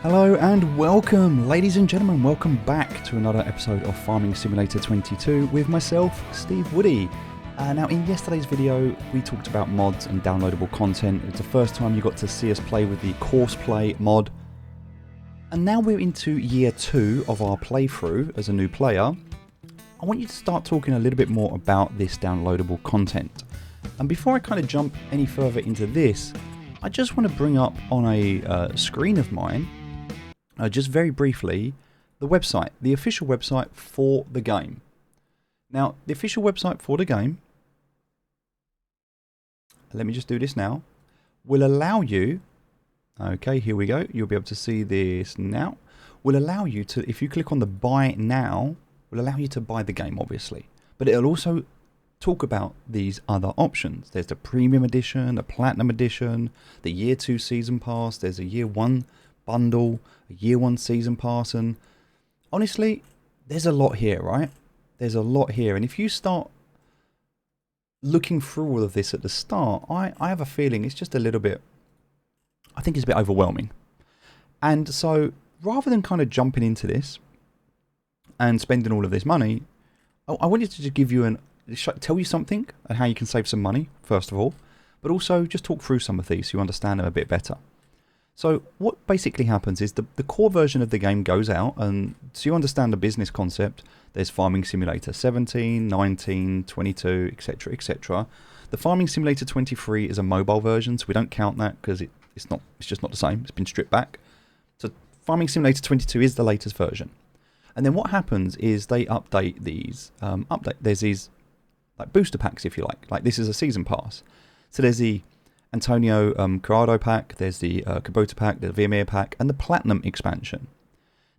Hello and welcome, ladies and gentlemen, welcome back to another episode of Farming Simulator 22 with myself, Steve Woody. Now in yesterday's video we talked about mods and downloadable content. It's the first time you got to see us play with the Courseplay mod. And now we're into year 2 of our playthrough as a new player. I want you to start talking a little bit more about this downloadable content. And before I kind of jump any further into this, I just want to bring up on a screen of mine, just very briefly, the website, the official website for the game. Now, the official website for the game, let me just do this now, will allow you, okay, here we go, you'll be able to see this now, will allow you to, if you click on the buy now, will allow you to buy the game, obviously. But it'll also talk about these other options. There's the premium edition, the platinum edition, the year 2 season pass, there's a year 1 bundle, a year 1 season pass, and honestly, there's a lot here, right? There's a lot here, and if you start looking through all of this at the start, I have a feeling it's just a little bit, I think it's a bit overwhelming. And so, rather than kind of jumping into this and spending all of this money, I wanted to just give you tell you something and how you can save some money, first of all, but also just talk through some of these so you understand them a bit better. So what basically happens is the core version of the game goes out, and so you understand the business concept, there's Farming Simulator 17, 19, 22, etc, etc. The Farming Simulator 23 is a mobile version, so we don't count that because it's just not the same, it's been stripped back. So Farming Simulator 22 is the latest version. And then what happens is they update these, there's these like booster packs, if you like this is a season pass. So there's the Antonio Corrado pack, there's the Kubota pack, the Vermeer pack, and the Platinum expansion.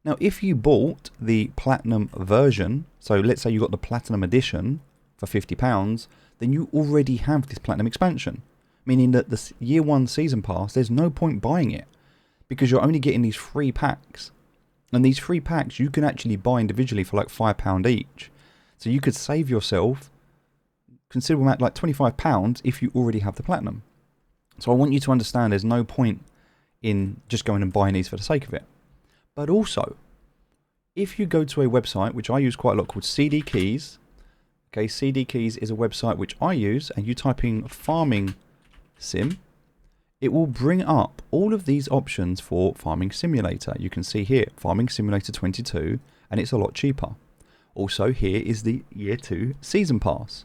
Now, if you bought the Platinum version, so let's say you got the Platinum edition for £50, then you already have this Platinum expansion. Meaning that the year 1 season pass, there's no point buying it, because you're only getting these free packs. And these free packs you can actually buy individually for like £5 each. So you could save yourself considerable amount, like £25, if you already have the Platinum. So I want you to understand there's no point in just going and buying these for the sake of it. But also, if you go to a website, which I use quite a lot, called CD Keys. Okay, CD Keys is a website which I use, and you type in Farming Sim, it will bring up all of these options for Farming Simulator. You can see here, Farming Simulator 22, and it's a lot cheaper. Also, here is the Year 2 Season Pass.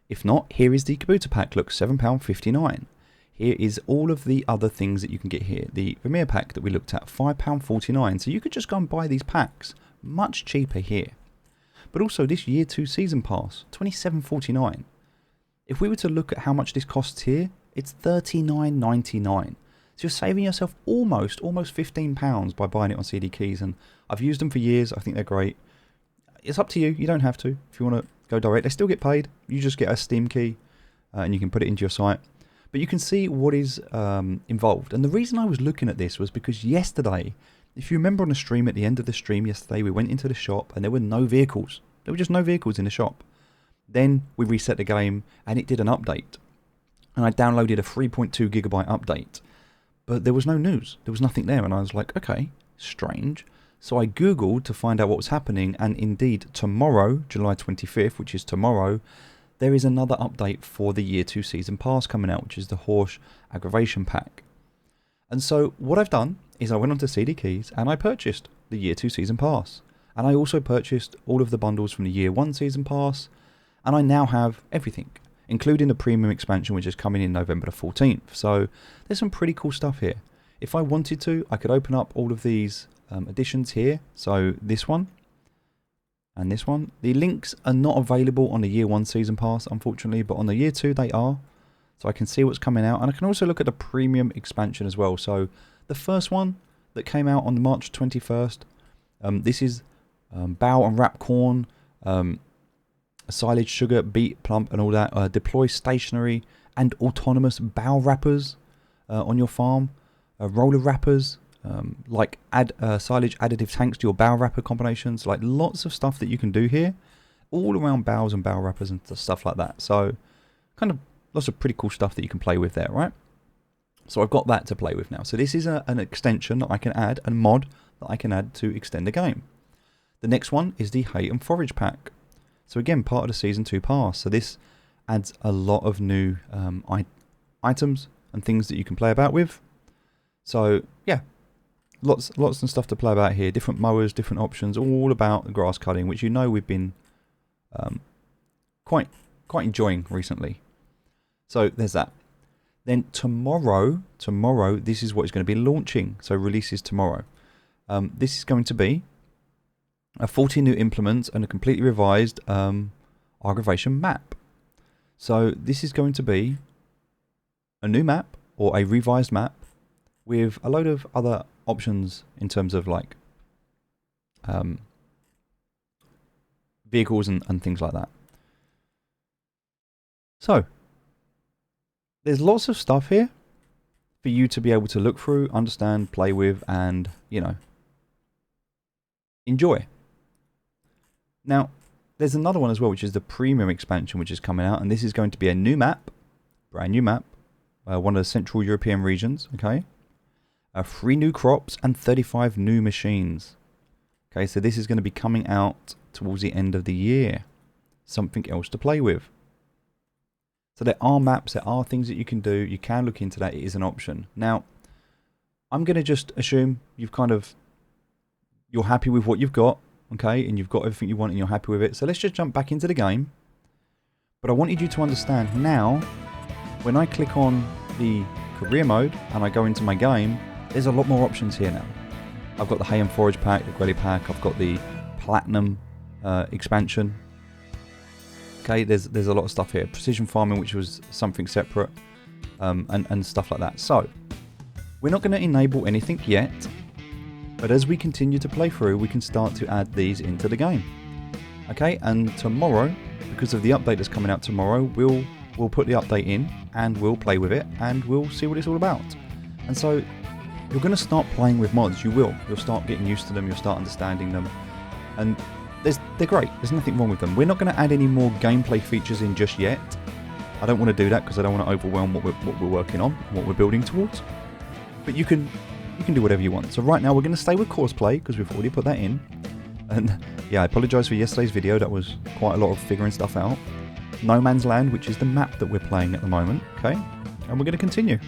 If not, here is the Kubota pack, look, £7.59. Here is all of the other things that you can get here. The Vermeer pack that we looked at, £5.49. So you could just go and buy these packs much cheaper here. But also this Year 2 Season Pass, £27.49. If we were to look at how much this costs here, it's £39.99. So you're saving yourself almost £15 by buying it on CD Keys. And I've used them for years. I think they're great. It's up to you. You don't have to. If you want to go direct, they still get paid. You just get a Steam key and you can put it into your site. But you can see what is involved. And the reason I was looking at this was because yesterday, if you remember on the stream, at the end of the stream yesterday, we went into the shop and there were no vehicles. There were just no vehicles in the shop. Then we reset the game and it did an update. And I downloaded a 3.2 gigabyte update. But there was no news. There was nothing there. And I was like, okay, strange. So I Googled to find out what was happening. And indeed, tomorrow, July 25th, which is tomorrow, there is another update for the Year 2 Season Pass coming out, which is the Horse Aggravation Pack. And so what I've done is I went onto CD Keys and I purchased the Year 2 Season Pass. And I also purchased all of the bundles from the Year 1 Season Pass. And I now have everything, including the premium expansion, which is coming in November the 14th. So there's some pretty cool stuff here. If I wanted to, I could open up all of these editions here. So this one. And this one. The links are not available on the Year 1 Season Pass, unfortunately, but on the Year 2 they are. So I can see what's coming out. And I can also look at the premium expansion as well. So the first one that came out on March 21st, this is bow and wrap corn, silage, sugar, beet, plump and all that. Deploy stationary and autonomous bow wrappers on your farm. Roller wrappers. Like add silage additive tanks to your bow wrapper combinations, like lots of stuff that you can do here, all around bows and bow wrappers and stuff like that. So kind of lots of pretty cool stuff that you can play with there, right? So I've got that to play with now. So this is an extension that I can add, a mod that I can add to extend the game. The next one is the hay and forage pack. So again, part of the Season 2 pass. So this adds a lot of new items and things that you can play about with. So yeah, lots and stuff to play about here. Different mowers, different options, all about the grass cutting, which you know we've been quite enjoying recently. So there's that. Then tomorrow, this is what is going to be launching. So releases tomorrow. This is going to be 40 new implements and a completely revised aggravation map. So this is going to be a new map or a revised map with a load of other options in terms of like vehicles and things like that. So there's lots of stuff here for you to be able to look through, understand, play with, and, you know, enjoy. Now, there's another one as well, which is the premium expansion, which is coming out, and this is going to be a new map, brand new map, one of the Central European regions, okay? 3 new crops and 35 new machines. Okay, so this is going to be coming out towards the end of the year. Something else to play with. So there are maps, there are things that you can do. You can look into that. It is an option. Now, I'm going to just assume you're happy with what you've got, okay, and you've got everything you want and you're happy with it. So let's just jump back into the game. But I wanted you to understand now, when I click on the career mode and I go into my game, there's a lot more options here now. I've got the hay and forage pack, the grelly pack. I've got the platinum expansion. Okay, there's a lot of stuff here. Precision farming, which was something separate, and stuff like that. So we're not going to enable anything yet, but as we continue to play through, we can start to add these into the game. Okay, and tomorrow, because of the update that's coming out tomorrow, we'll put the update in and we'll play with it and we'll see what it's all about. And so you're going to start playing with mods. You'll start getting used to them. You'll start understanding them, and they're great. There's nothing wrong with them. We're not going to add any more gameplay features in just yet. I don't want to do that because I don't want to overwhelm what we're working on, what we're building towards. But you can do whatever you want. So right now we're going to stay with Courseplay because we've already put that in. And yeah, I apologise for yesterday's video. That was quite a lot of figuring stuff out. No Man's Land, which is the map that we're playing at the moment. Okay, and we're going to continue.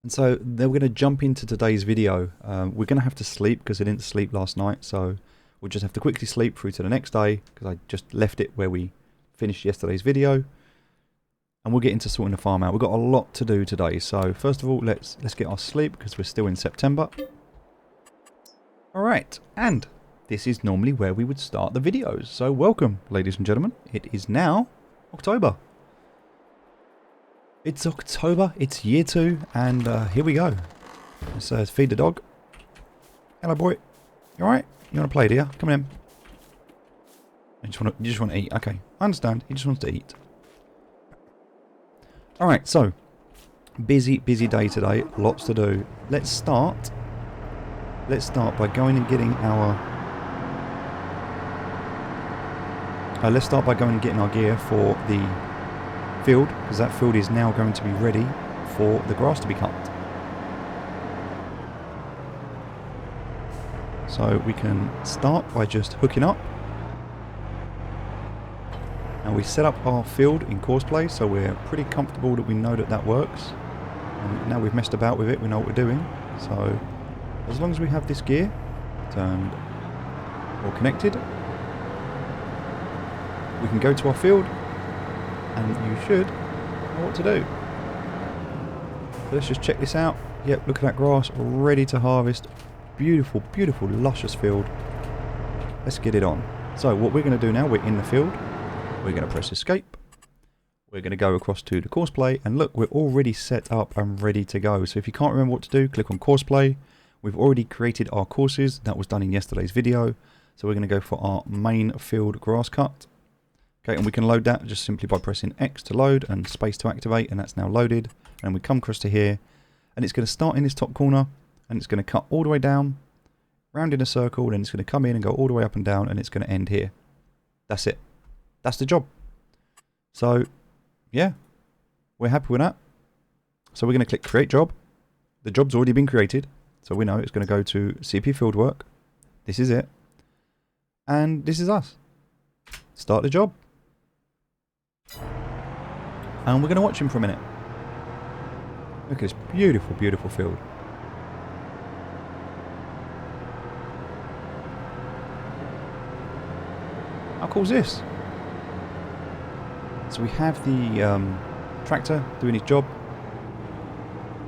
And so then we're going to jump into today's video. We're going to have to sleep because I didn't sleep last night, so we'll just have to quickly sleep through to the next day because I just left it where we finished yesterday's video, and we'll get into sorting the farm out. We've got a lot to do today, so first of all, let's get our sleep because we're still in September. All right, and this is normally where we would start the videos. So welcome, ladies and gentlemen. It is now October. It's October, it's year 2, and here we go. Let's feed the dog. Hello, boy. You alright? You want to play, do you? Come on in. You just want to eat. Okay, I understand. He just wants to eat. Alright, so busy day today. Lots to do. Let's start by going and getting our gear for the field, because that field is now going to be ready for the grass to be cut. So we can start by just hooking up. Now we set up our field in Courseplay, so we're pretty comfortable that we know that works. And now we've messed about with it, we know what we're doing. So as long as we have this gear turned or connected, we can go to our field and you should know what to do. So let's just check this out. Yep, look at that grass, ready to harvest. Beautiful, beautiful, luscious field. Let's get it on. So what we're going to do now, we're in the field. We're going to press escape. We're going to go across to the Courseplay, and look, we're already set up and ready to go. So if you can't remember what to do, click on Courseplay. We've already created our courses. That was done in yesterday's video. So we're going to go for our main field grass cut. Okay, and we can load that just simply by pressing X to load and space to activate, and that's now loaded. And we come across to here, and it's going to start in this top corner, and it's going to cut all the way down, round in a circle, and it's going to come in and go all the way up and down, and it's going to end here. That's it. That's the job. So, yeah, we're happy with that. So we're going to click create job. The job's already been created, so we know it's going to go to CPU fieldwork. This is it. And this is us. Start the job. And we're going to watch him for a minute. Look at this beautiful, beautiful field. How cool is this? So we have the tractor doing his job.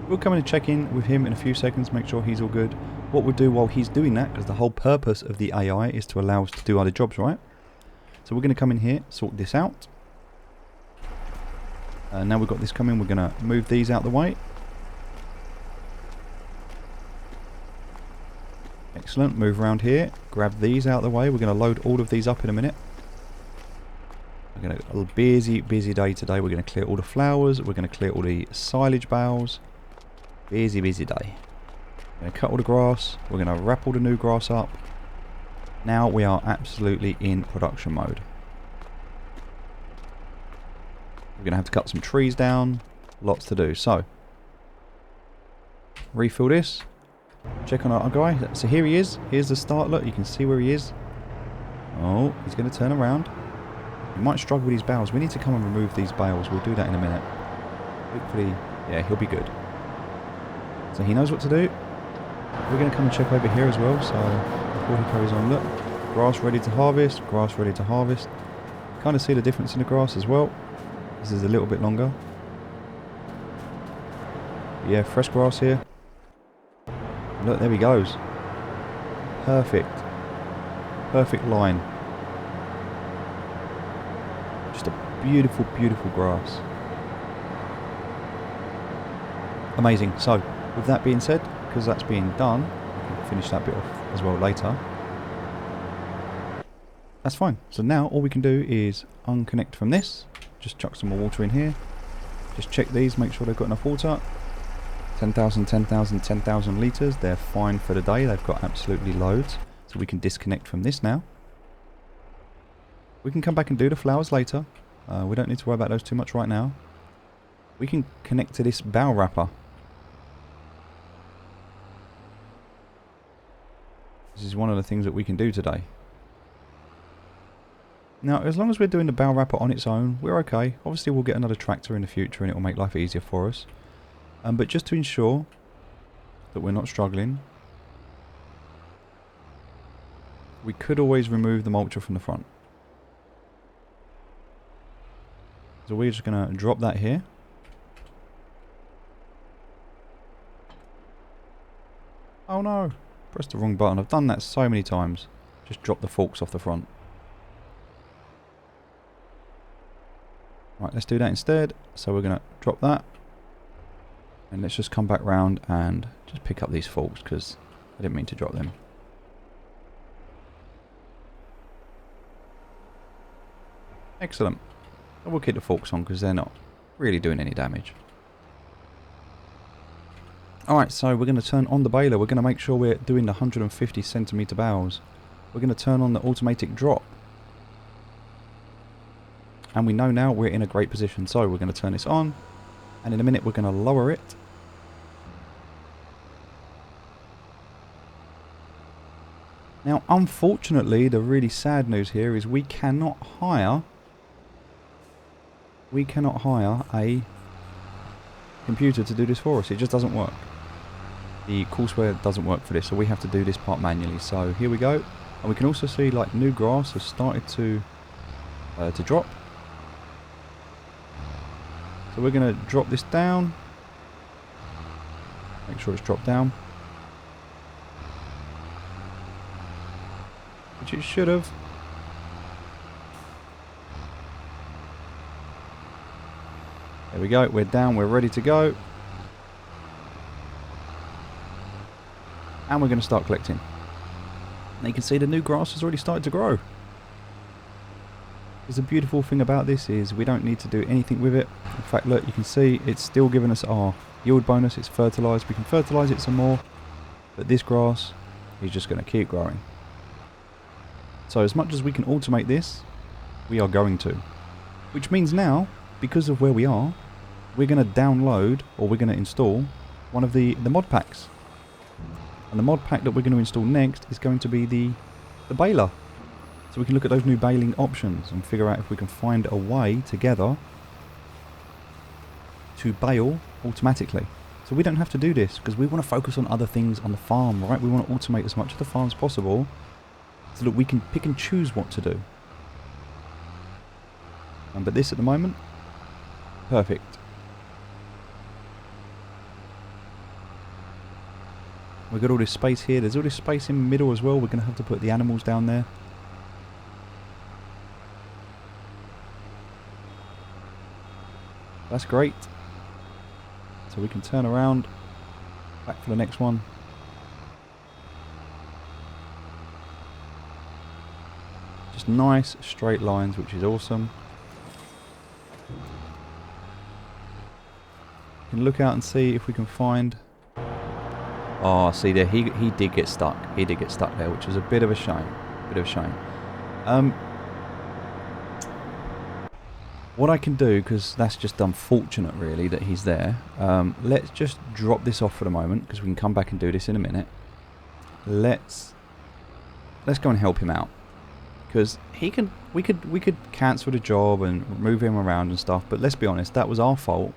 We'll come in and check in with him in a few seconds, make sure he's all good. What we'll do while he's doing that, because the whole purpose of the AI is to allow us to do other jobs, right? So we're going to come in here, sort this out. Now we've got this coming, we're going to move these out the way. Excellent, move around here, grab these out the way. We're going to load all of these up in a minute. We're going to a busy day today. We're going to clear all the flowers, we're going to clear all the silage bales. Busy day. We're going to cut all the grass, we're going to wrap all the new grass up. Now we are absolutely in production mode. We're going to have to cut some trees down, lots to do. So, refill this, check on our guy. So here he is, here's the start, look, you can see where he is. Oh, he's going to turn around. He might struggle with these bales. We need to come and remove these bales, we'll do that in a minute. Hopefully, yeah, he'll be good. So he knows what to do. We're going to come and check over here as well, so before he carries on, look, grass ready to harvest, grass ready to harvest. Kind of see the difference in the grass as well. This is a little bit longer. Yeah, fresh grass here. Look, there he goes. Perfect. Perfect line. Just a beautiful, beautiful grass. Amazing. So, with that being said, because that's being done, we can finish that bit off as well later. That's fine. So now all we can do is unconnect from this. Just chuck some more water in here. Just check these, make sure they've got enough water. 10,000, 10,000, 10,000 litres. They're fine for the day. They've got absolutely loads. So we can disconnect from this now. We can come back and do the flowers later. We don't need to worry about those too much right now. We can connect to this bale wrapper. This is one of the things that we can do today. Now, as long as we're doing the bale wrapper on its own, we're okay. Obviously, we'll get another tractor in the future and it will make life easier for us. But just to ensure that we're not struggling, we could always remove the mulcher from the front. So we're just going to drop that here. Oh no, pressed the wrong button. I've done that so many times. Just drop the forks off the front. Right, let's do that instead. So we're going to drop that. And let's just come back round and just pick up these forks because I didn't mean to drop them. Excellent. And we'll keep the forks on because they're not really doing any damage. Alright, so we're going to turn on the baler. We're going to make sure we're doing the 150 centimetre bales. We're going to turn on the automatic drop. And we know now we're in a great position. So we're going to turn this on. And in a minute we're going to lower it. Now, unfortunately, the really sad news here is we cannot hire a computer to do this for us. It just doesn't work. The Courseplay doesn't work for this, so we have to do this part manually. So here we go, and we can also see like new grass has started to drop. So we're going to drop this down. Make sure it's dropped down. Which it should have. There we go, we're down, we're ready to go. And we're going to start collecting. And you can see the new grass has already started to grow. The beautiful thing about this is we don't need to do anything with it. In fact, look, you can see it's still giving us our yield bonus. It's fertilised. We can fertilise it some more. But this grass is just going to keep growing. So as much as we can automate this, we are going to. Which means now, because of where we are we're going to download, or we're going to install, one of the mod packs. And the mod pack that we're going to install next is going to be the baler. So we can look at those new baling options and figure out if we can find a way together to bale automatically. So we don't have to do this because we want to focus on other things on the farm, right? We want to automate as much of the farm as possible so that we can pick and choose what to do. But this at the moment, perfect. We've got all this space here. There's all this space in the middle as well. We're going to have to put the animals down there. That's great. So we can turn around, back for the next one. Just nice straight lines, which is awesome. We can look out and see if we can find... Oh, see there, he did get stuck. He did get stuck there, which was a bit of a shame. What I can do, because that's just unfortunate really that he's there, let's just drop this off for the moment, because we can come back and do this in a minute. Let's go and help him out, because we could cancel the job and move him around and stuff, but let's be honest, that was our fault.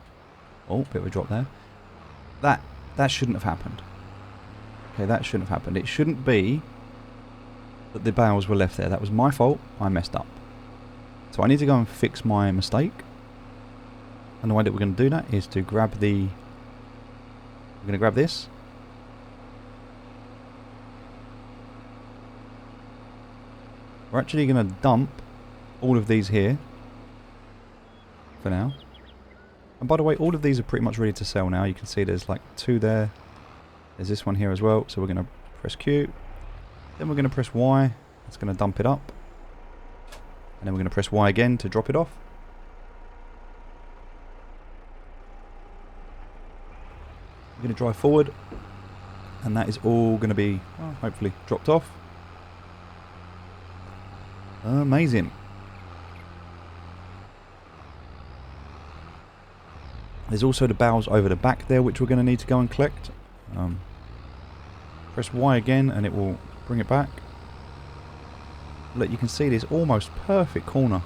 Oh, bit of a drop there. That shouldn't have happened. Okay, that shouldn't have happened. It shouldn't be that the bales were left there. That was my fault. I messed up. So I need to go and fix my mistake. And the way that we're going to do that is to grab the... We're going to grab this. We're actually going to dump all of these here. For now. And by the way, all of these are pretty much ready to sell now. You can see there's like 2 there. There's this one here as well. So we're going to press Q. Then we're going to press Y. It's going to dump it up. And then we're going to press Y again to drop it off. We're going to drive forward. And that is all going to be, well, hopefully, dropped off. Amazing. There's also the bales over the back there, which we're going to need to go and collect. Press Y again and it will bring it back. Look, you can see this almost perfect corner.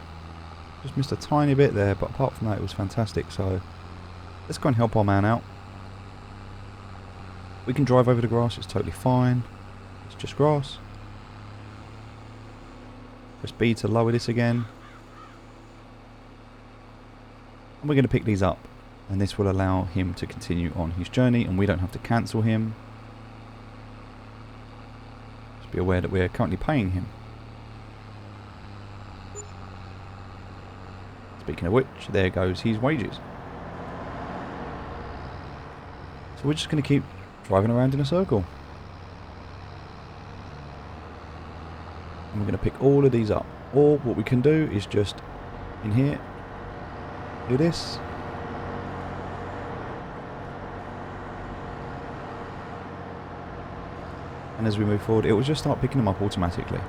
Just missed a tiny bit there, but apart from that it was fantastic. So let's go and help our man out. We can drive over the grass, it's totally fine. It's just grass. Press B to lower this again. And we're going to pick these up. And this will allow him to continue on his journey and we don't have to cancel him. Just be aware that we're currently paying him. Speaking of which, there goes his wages. So we're just going to keep driving around in a circle. And we're going to pick all of these up. Or what we can do is just, in here, do this. And as we move forward, it will just start picking them up automatically.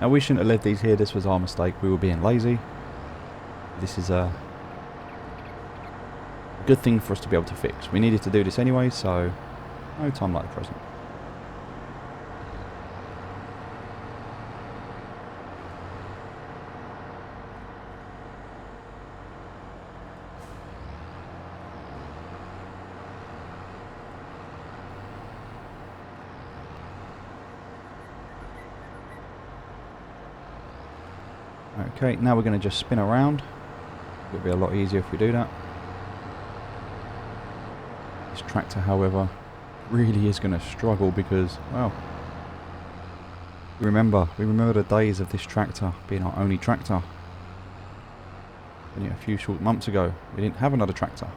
Now we shouldn't have left these here, this was our mistake, we were being lazy. This is a good thing for us to be able to fix. We needed to do this anyway, so no time like the present. Okay, now we're going to just spin around. It'll be a lot easier if we do that. This tractor, however, really is going to struggle because, well, we remember the days of this tractor being our only tractor. Only a few short months ago, we didn't have another tractor.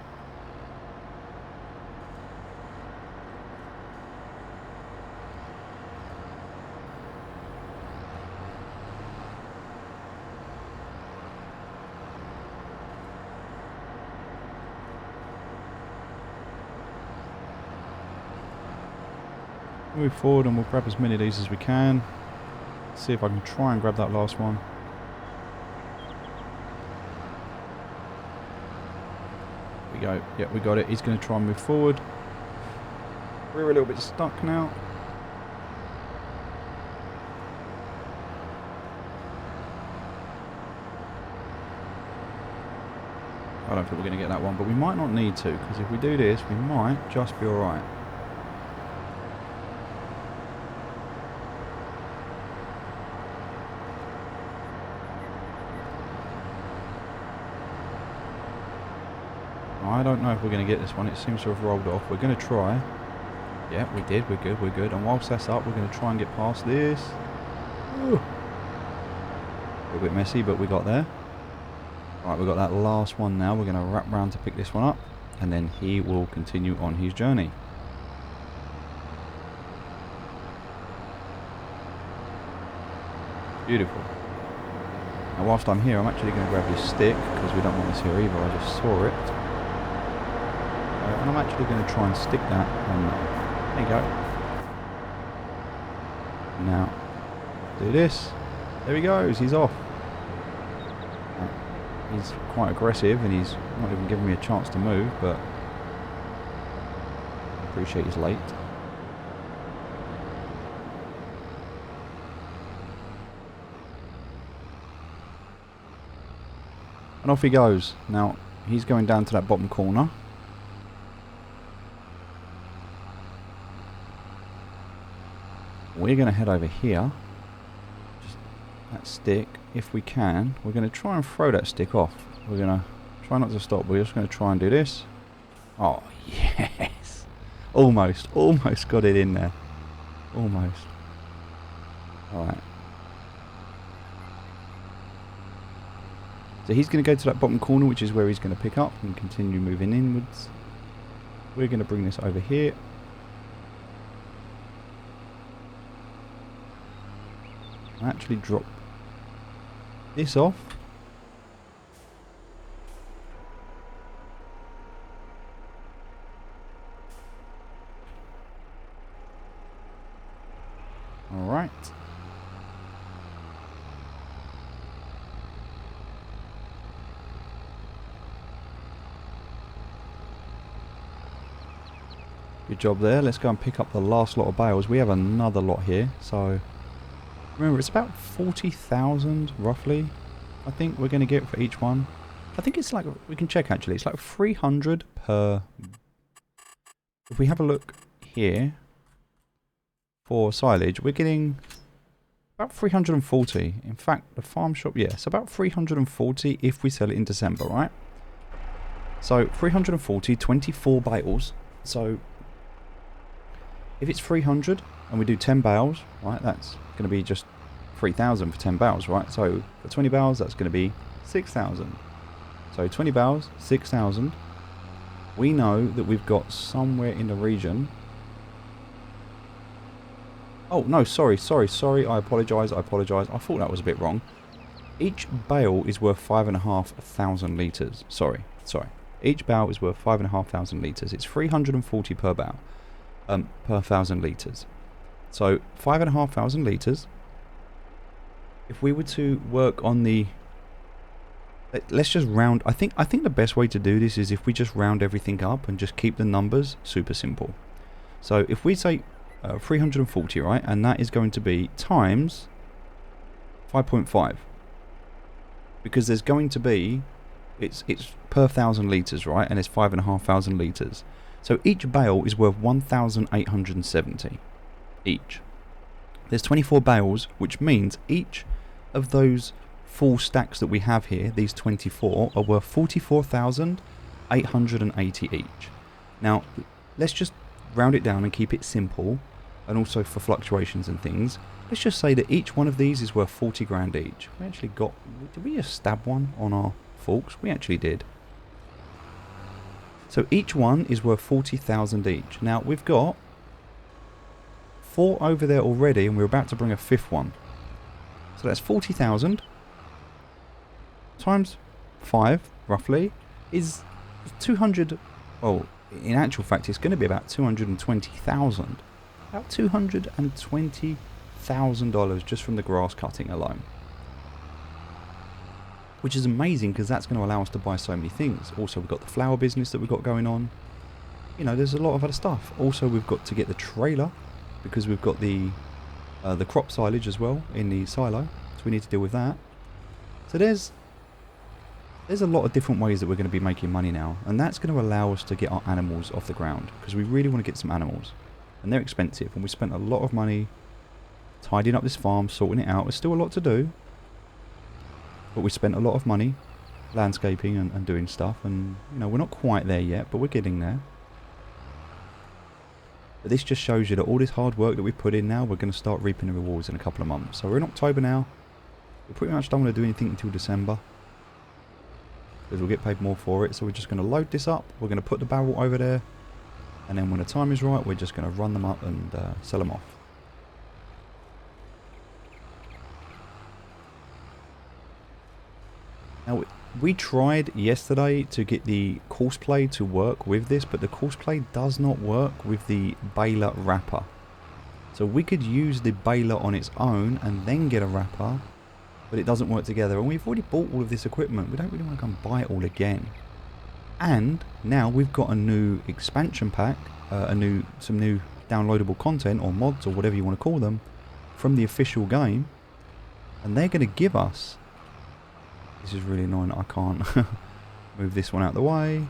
Move forward and we'll grab as many of these as we can. See if I can try and grab that last one. There we go. Yep, we got it. He's going to try and move forward. We're a little bit stuck now. I don't think we're going to get that one, but we might not need to, because if we do this, we might just be alright. I don't know if we're going to get this one. It seems to have rolled off. We're going to try. Yeah, we did. We're good. We're good. And whilst that's up, we're going to try and get past this. Ooh. A little bit messy, but we got there. Right, we've got that last one now. We're going to wrap round to pick this one up, and then he will continue on his journey. Beautiful. Now, whilst I'm here, I'm actually going to grab his stick, because we don't want this here either. I just saw it. And I'm actually going to try and stick that on there. There you go. Now, do this. There he goes. He's off. He's quite aggressive and he's not even giving me a chance to move, but I appreciate he's late. And off he goes. Now, he's going down to that bottom corner. We're going to head over here. Just that stick. If we can, we're going to try and throw that stick off. We're going to try not to stop. We're just going to try and do this. Oh, yes. Almost got it in there. Almost. Alright. So he's going to go to that bottom corner, which is where he's going to pick up and continue moving inwards. We're going to bring this over here. And actually drop this off. All right. Good job there. Let's go and pick up the last lot of bales. We have another lot here, so remember, it's about 40,000 roughly, I think we're going to get for each one. I think it's like, we can check actually, it's like 300 per. If we have a look here for silage, we're getting about 340. In fact, the farm shop, yes, about 340 if we sell it in December, right? So 340, 24 bales. So if it's 300 and we do 10 bales, right, that's going to be just 3,000 for 10 bales, right? So for 20 bales, that's going to be 6,000. So 20 bales, 6,000. We know that we've got somewhere in the region. Oh, no, sorry. I apologise. I thought that was a bit wrong. Each bale is worth 5,500 litres. Sorry. Each bale is worth 5,500 litres. It's 340 per bale, per 1,000 litres. So 5,500 litres. If we were to work on the, let's just round. I think the best way to do this is if we just round everything up and just keep the numbers super simple. So if we say 340, right, and that is going to be times 5.5, because there's going to be, it's per 1,000 litres, right, and it's 5,500 litres. So each bale is worth 1,870 each. There's 24 bales, which means each of those full stacks that we have here, these 24, are worth 44,880 each. Now, let's just round it down and keep it simple, and also for fluctuations and things. Let's just say that each one of these is worth 40 grand each. We actually got, did we just stab one on our forks? We actually did. So each one is worth 40,000 each. Now, we've got 4 over there already, and we're about to bring a 5th one. So that's 40,000 times 5, roughly, is 200. Well, in actual fact, it's going to be about 220,000. About $220,000 just from the grass cutting alone. Which is amazing because that's going to allow us to buy so many things. Also, we've got the flower business that we've got going on. You know, there's a lot of other stuff. Also, we've got to get the trailer because we've got the crop silage as well in the silo. So we need to deal with that. So there's a lot of different ways that we're going to be making money now. And that's going to allow us to get our animals off the ground. Because we really want to get some animals. And they're expensive. And we spent a lot of money tidying up this farm, sorting it out. There's still a lot to do. But we spent a lot of money landscaping and doing stuff. And, you know, we're not quite there yet, but we're getting there. But this just shows you that all this hard work that we put in now, we're going to start reaping the rewards in a couple of months. So we're in October now. We pretty much don't want to do anything until December. Because we'll get paid more for it. So we're just going to load this up. We're going to put the barrel over there. And then when the time is right, we're just going to run them up and sell them off. Now, we tried yesterday to get the Courseplay to work with this, but the Courseplay does not work with the baler wrapper. So we could use the baler on its own and then get a wrapper, but it doesn't work together. And we've already bought all of this equipment. We don't really want to go and buy it all again. And now we've got a new expansion pack, some new downloadable content or mods or whatever you want to call them from the official game, and they're going to give us. This is really annoying. I can't move this one out of the way.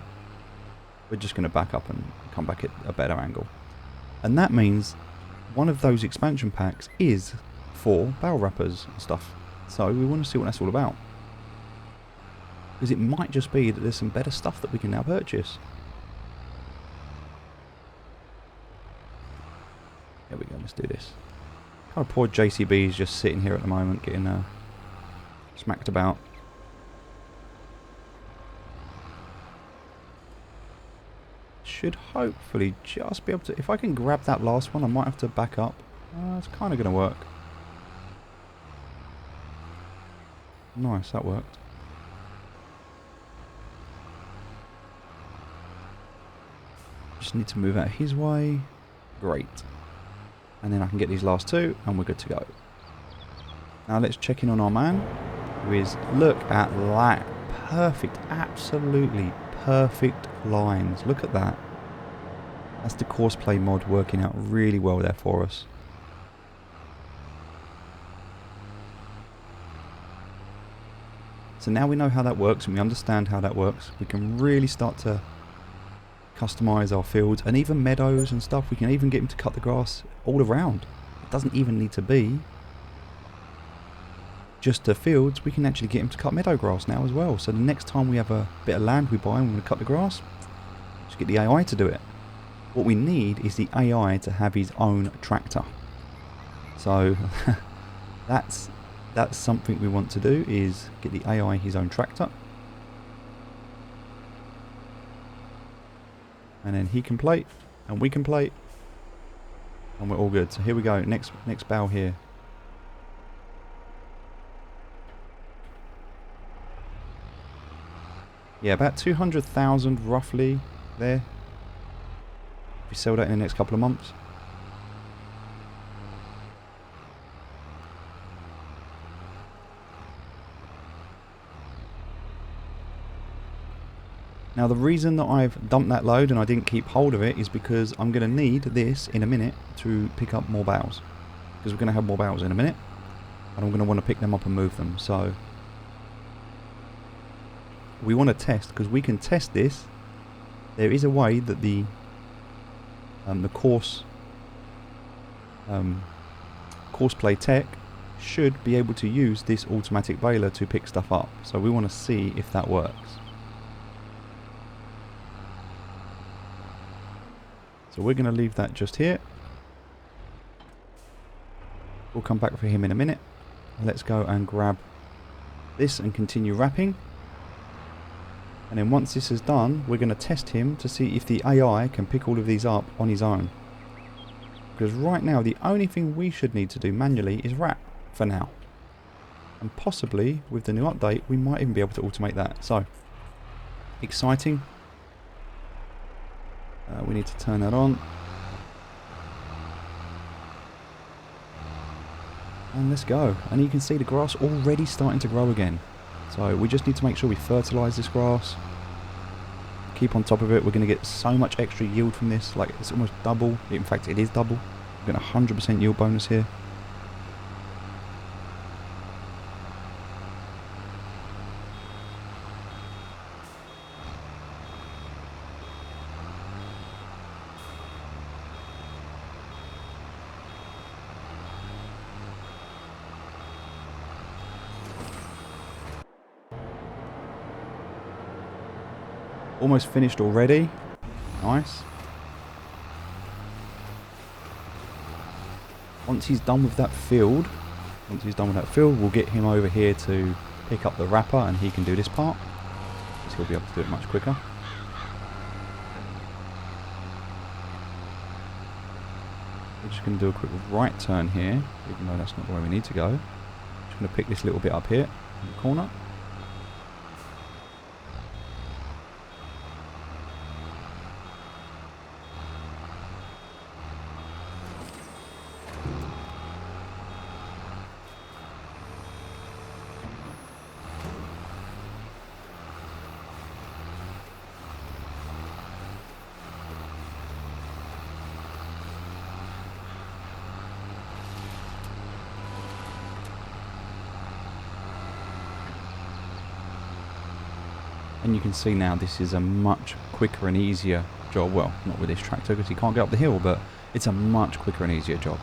We're just going to back up and come back at a better angle. And that means one of those expansion packs is for barrel wrappers and stuff. So we want to see what that's all about. Because it might just be that there's some better stuff that we can now purchase. There we go, let's do this. Kind of poor JCB is just sitting here at the moment getting smacked about. Should hopefully just be able to... If I can grab that last one, I might have to back up. It's kind of going to work. Nice, that worked. Just need to move out his way. Great. And then I can get these last two, and we're good to go. Now let's check in on our man, who is... Look at that. Perfect. Absolutely perfect lines. Look at that. That's the Courseplay mod working out really well there for us. So now we know how that works and we understand how that works. We can really start to customize our fields and even meadows and stuff. We can even get him to cut the grass all around. It doesn't even need to be just the fields. We can actually get him to cut meadow grass now as well. So the next time we have a bit of land we buy and we want to cut the grass, just get the AI to do it. What we need is the AI to have his own tractor. So that's something we want to do, is get the AI his own tractor. And then he can play and we can play and we're all good. So here we go, next bow here. Yeah, about 200,000 roughly there. If we sell that in the next couple of months. Now the reason that I've dumped that load and I didn't keep hold of it is because I'm going to need this in a minute to pick up more bales. Because we're going to have more bales in a minute. And I'm going to want to pick them up and move them. So we want to test, because we can test this. There is a way that the Courseplay tech should be able to use this automatic baler to pick stuff up. So we want to see if that works. So we're going to leave that just here. We'll come back for him in a minute. Let's go and grab this and continue wrapping. And then once this is done, we're going to test him to see if the AI can pick all of these up on his own. Because right now, the only thing we should need to do manually is wrap for now. And possibly, with the new update, we might even be able to automate that. So, exciting. We need to turn that on. And let's go. And you can see the grass already starting to grow again. So we just need to make sure we fertilise this grass. Keep on top of it. We're going to get so much extra yield from this. Like, it's almost double. In fact, it is double. We're getting 100% yield bonus here. Almost finished already. Nice. Once he's done with that field, we'll get him over here to pick up the wrapper and he can do this part. So he'll be able to do it much quicker. We're just going to do a quick right turn here, even though that's not where we need to go. Just going to pick this little bit up here in the corner. And you can see now this is a much quicker and easier job. Well, not with this tractor because he can't get up the hill, but it's a much quicker and easier job.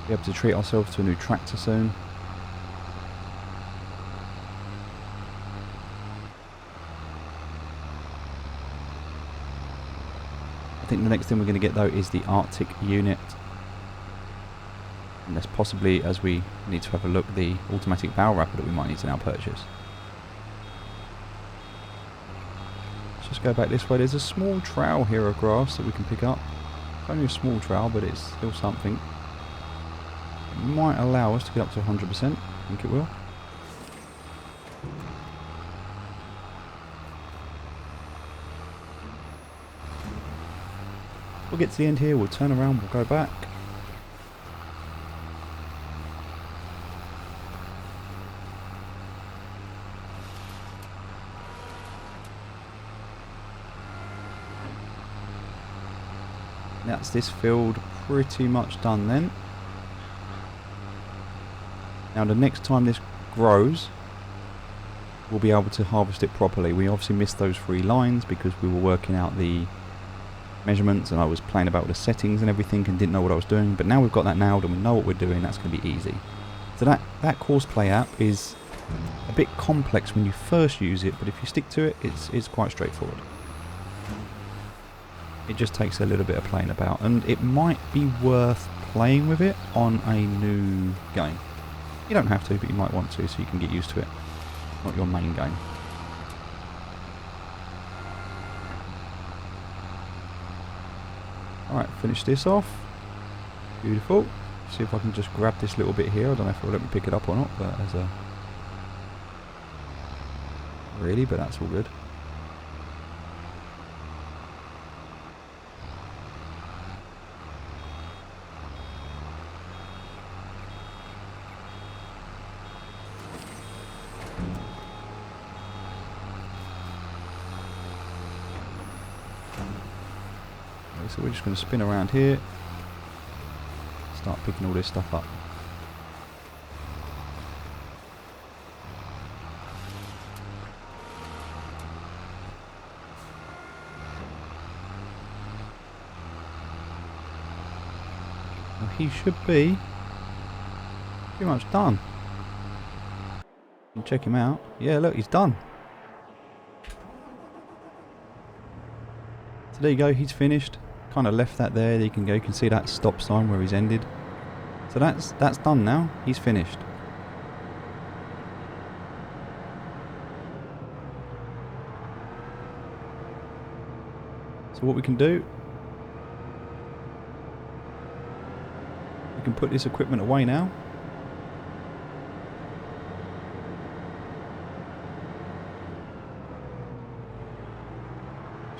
Be able to treat ourselves to a new tractor soon. I think the next thing we're going to get though is the Arctic unit. And that's possibly, as we need to have a look, the automatic bale wrapper that we might need to now purchase. Let's just go back this way. There's a small trail here of grass that we can pick up. It's only a small trail, but it's still something. It might allow us to get up to 100%. I think it will. We'll get to the end here, we'll turn around, we'll go back. That's this field pretty much done then. Now the next time this grows, we'll be able to harvest it properly. We obviously missed those 3 lines because we were working out the measurements and I was playing about with the settings and everything and didn't know what I was doing, but now we've got that nailed and we know what we're doing. That's going to be easy. So that Courseplay app is a bit complex when you first use it, but if you stick to it, it's quite straightforward. It just takes a little bit of playing about, and it might be worth playing with it on a new game. You don't have to, but you might want to so you can get used to it. Not your main game. Alright, finish this off. Beautiful. See if I can just grab this little bit here. I don't know if it'll let me pick it up or not, but as a... Really, but that's all good. So we're just going to spin around here, start picking all this stuff up. Well, he should be pretty much done. You can check him out. Yeah, look, he's done. So there you go, he's finished. Kind of left that there. You can go. You can see that stop sign where he's ended. So that's done now. He's finished. So what we can do, we can put this equipment away now.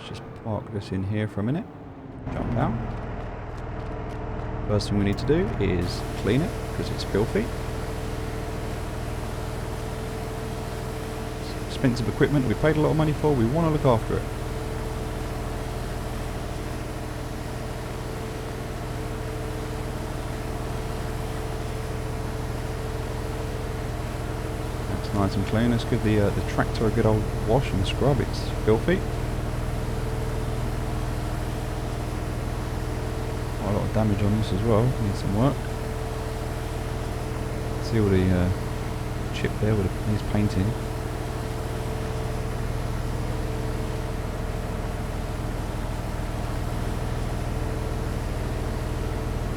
Let's just park this in here for a minute. Jump out. First thing we need to do is clean it because it's filthy. It's expensive equipment we paid a lot of money for, we want to look after it. That's nice and clean. Let's give the tractor a good old wash and scrub. It's filthy. A lot of damage on this as well, needs some work. See all the chip there with his painting.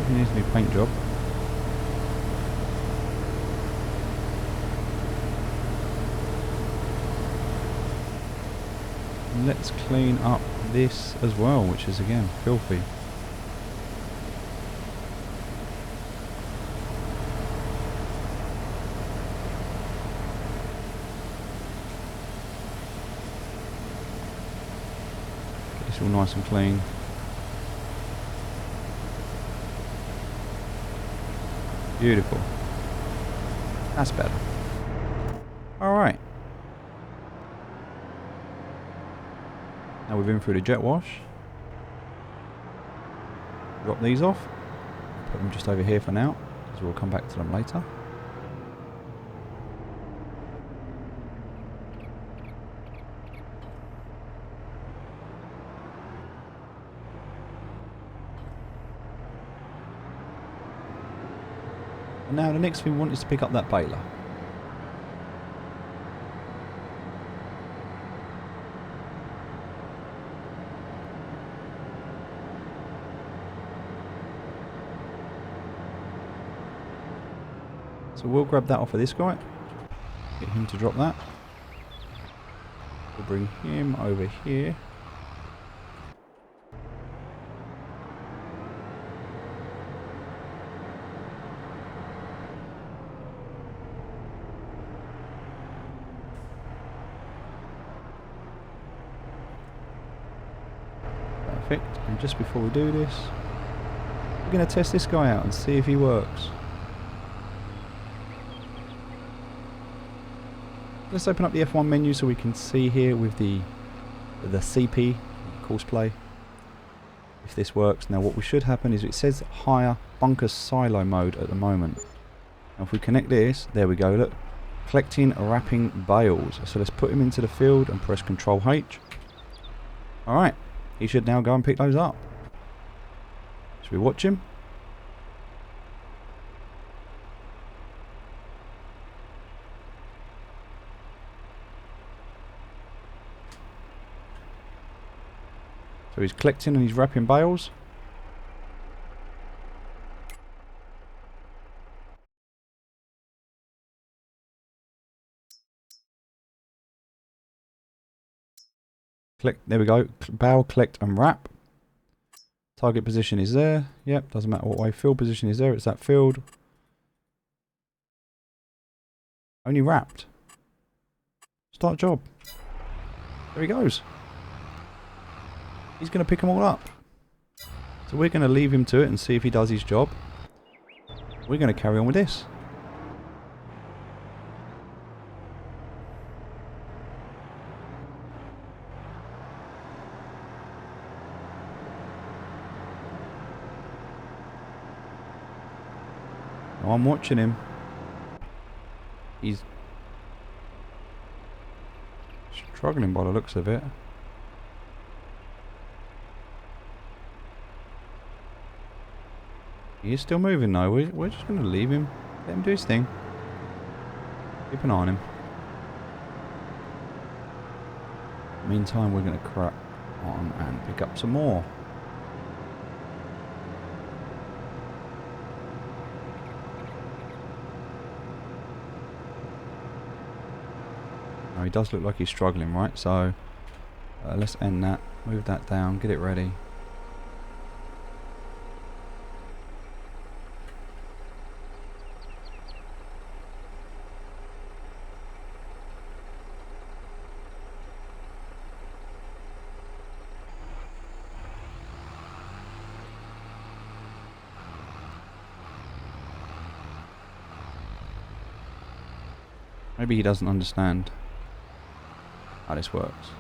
It needs a new paint job. And let's clean up this as well, which is again filthy. All nice and clean. Beautiful. That's better. Alright. Now we've been through the jet wash. Drop these off. Put them just over here for now, because we'll come back to them later. And now the next thing we want is to pick up that baler. So we'll grab that off of this guy. Get him to drop that. We'll bring him over here. Perfect. And just before we do this, we're going to test this guy out and see if he works. Let's open up the F1 menu so we can see here with the CP, Courseplay, if this works. Now what we should happen is it says higher bunker silo mode at the moment. Now if we connect this, there we go, look. Collecting, wrapping bales. So let's put him into the field and press Control H. Alright, he should now go and pick those up. Should we watch him? So he's collecting and he's wrapping bales. Collect, there we go. Bale, collect and wrap. Target position is there. Yep, doesn't matter what way. Field position is there. It's that field. Only wrapped. Start job. There he goes. He's going to pick them all up. So we're going to leave him to it and see if he does his job. We're going to carry on with this. Now I'm watching him. He's struggling by the looks of it. He is still moving though. We're just going to leave him. Let him do his thing. Keep an eye on him. Meantime, we're going to crack on and pick up some more. Now he does look like he's struggling, right? So let's end that. Move that down. Get it ready. Maybe he doesn't understand how this works.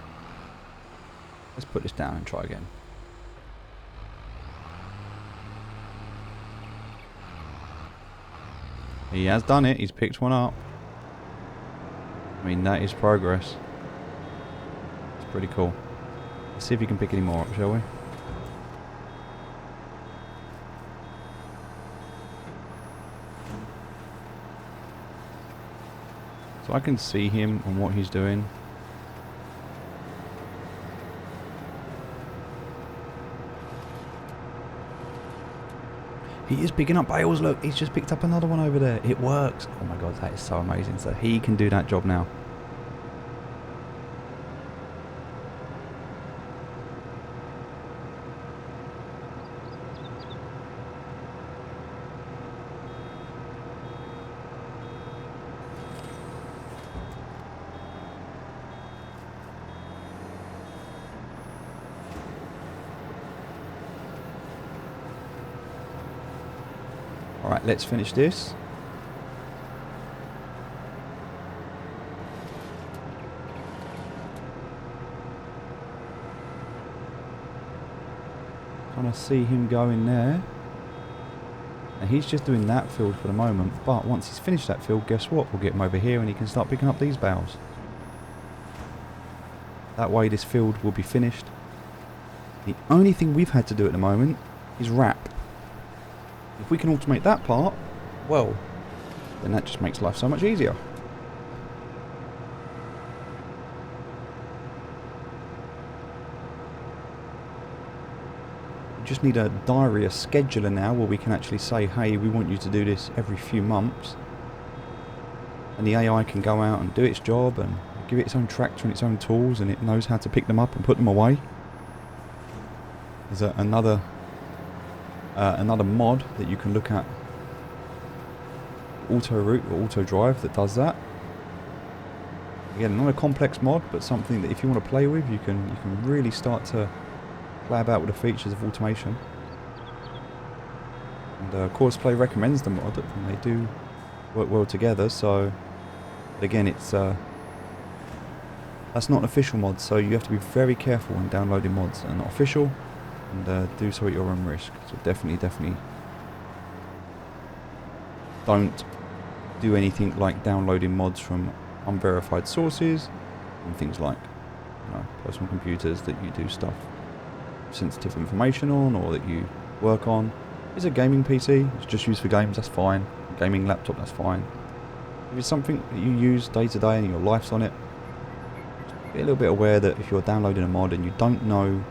Let's put this down and try again. He has done it. He's picked one up. I mean, that is progress. It's pretty cool. Let's see if he can pick any more up, shall we? So I can see him and what he's doing. He is picking up bales, look, he's just picked up another one over there. It works. Oh my god, that is so amazing. So he can do that job now. Alright, let's finish this. Trying to see him go in there. Now he's just doing that field for the moment, but once he's finished that field, guess what? We'll get him over here and he can start picking up these bales. That way this field will be finished. The only thing we've had to do at the moment is wrap. If we can automate that part, well, then that just makes life so much easier. We just need a diary, a scheduler now where we can actually say, hey, we want you to do this every few months. And the AI can go out and do its job and give it its own tractor and its own tools, and it knows how to pick them up and put them away. There's another mod that you can look at, auto route or auto drive, that does that. Again, not a complex mod, but something that if you want to play with, you can really start to play about with the features of automation. And Courseplay recommends the mod, and they do work well together. So, but again, it's that's not an official mod, so you have to be very careful when downloading mods that are not official. And do so at your own risk. So definitely don't do anything like downloading mods from unverified sources and things like, you know, personal computers that you do stuff, sensitive information on, or that you work on. It's a gaming PC, it's just used for games, that's fine. A gaming laptop, that's fine. If it's something that you use day to day and your life's on it, be a little bit aware that if you're downloading a mod and you don't know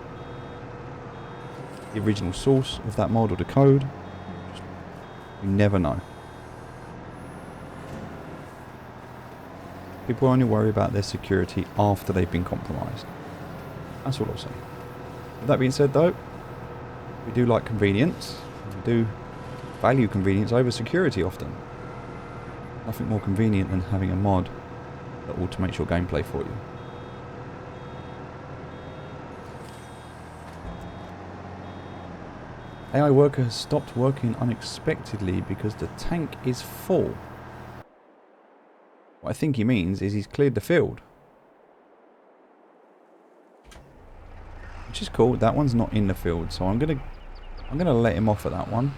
the original source of that mod or the code, you never know. People only worry about their security after they've been compromised. That's all I'll say. With that being said though, we do like convenience. We do value convenience over security often. Nothing more convenient than having a mod that automates your gameplay for you. AI worker has stopped working unexpectedly because the tank is full. What I think he means is he's cleared the field. Which is cool. That one's not in the field, so I'm gonna let him off at that one.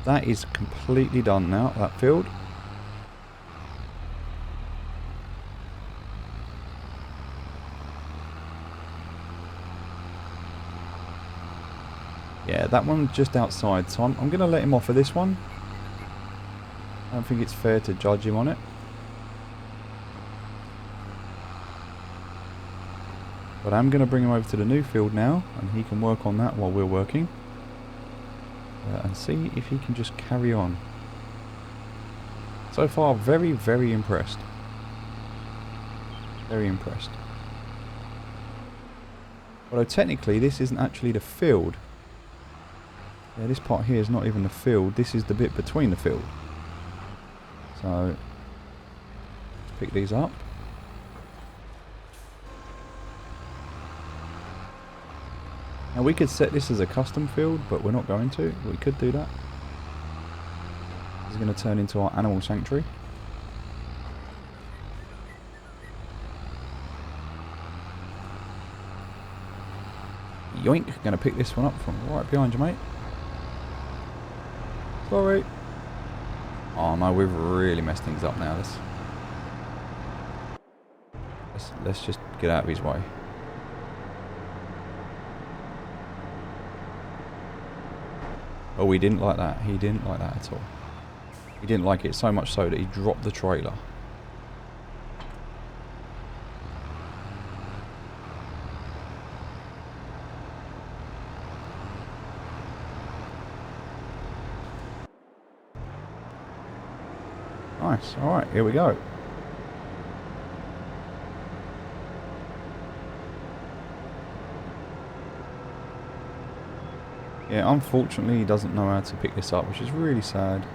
That is completely done now, that field. Yeah, that one's just outside, so I'm going to let him off for this one. I don't think it's fair to judge him on it. But I'm going to bring him over to the new field now, and he can work on that while we're working. And see if he can just carry on. So far, very, very impressed. Very impressed. Although technically, this isn't actually the field. Yeah, this part here is not even the field. This is the bit between the field. So, let's pick these up. Now we could set this as a custom field, but we're not going to. We could do that. This is going to turn into our animal sanctuary. Yoink, going to pick this one up from right behind you, mate. Sorry. Oh no, we've really messed things up now. Let's just get out of his way. Oh, he didn't like that. He didn't like that at all. He didn't like it so much so that he dropped the trailer. Nice. Alright, here we go. Yeah, unfortunately he doesn't know how to pick this up, which is really sad.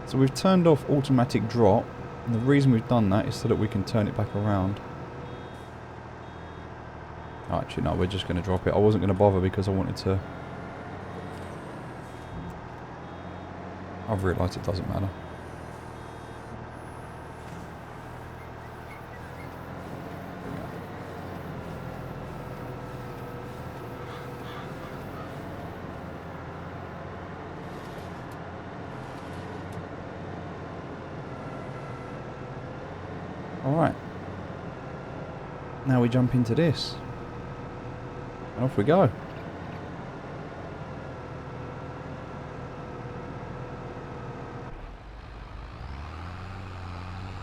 So we've turned off automatic drop, and the reason we've done that is so that we can turn it back around. Oh, actually no, we're just going to drop it. I wasn't going to bother because I wanted to... I've realised it doesn't matter. Alright, now we jump into this, and off we go.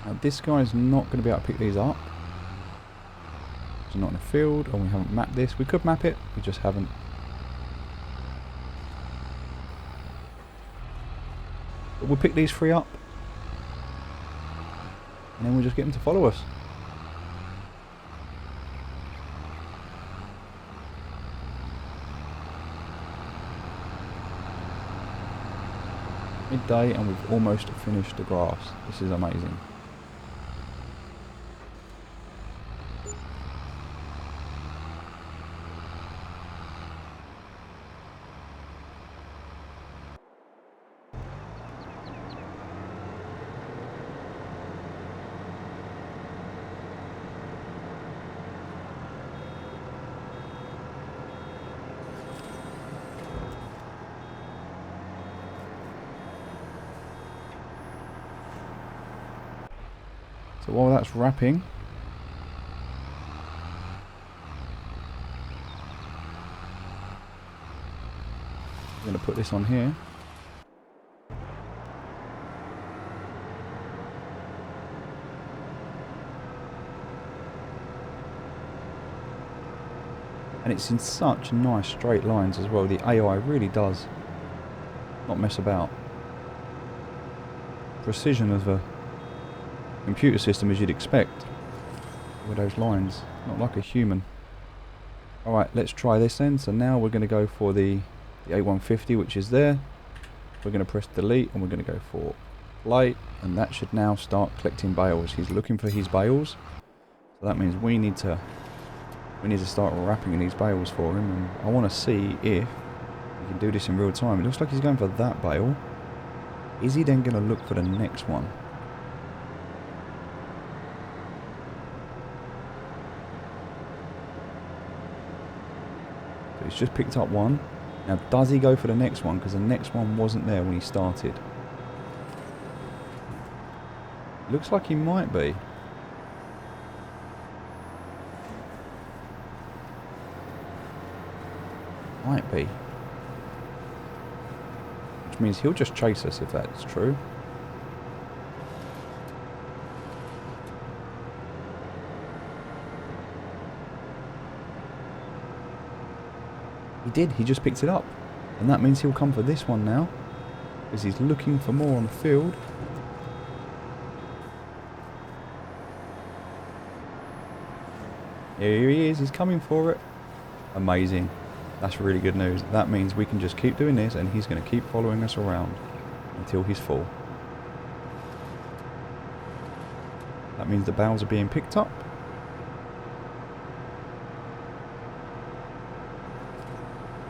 Now this guy's not going to be able to pick these up. It's not in a field, and we haven't mapped this. We could map it, we just haven't. But we'll pick these three up. And then we'll just get them to follow us. Midday and we've almost finished the grass. This is amazing. So while that's wrapping, I'm going to put this on here. And it's in such nice straight lines as well. The AI really does not mess about. Precision of a computer system as you'd expect with those lines, not like a human. Alright, let's try this then. So now we're going to go for the A150, which is there. We're going to press delete and we're going to go for play, and that should now start collecting bales. He's looking for his bales, so that means we need to start wrapping in these bales for him, and I want to see if we can do this in real time. It looks like he's going for that bale. Is he then going to look for the next one? He's just picked up one. Now does he go for the next one? Because the next one wasn't there when he started. Looks like he might be. Might be. Which means he'll just chase us if that's true. He did, he just picked it up. And that means he'll come for this one now. As he's looking for more on the field. Here he is, he's coming for it. Amazing. That's really good news. That means we can just keep doing this and he's going to keep following us around until he's full. That means the bales are being picked up.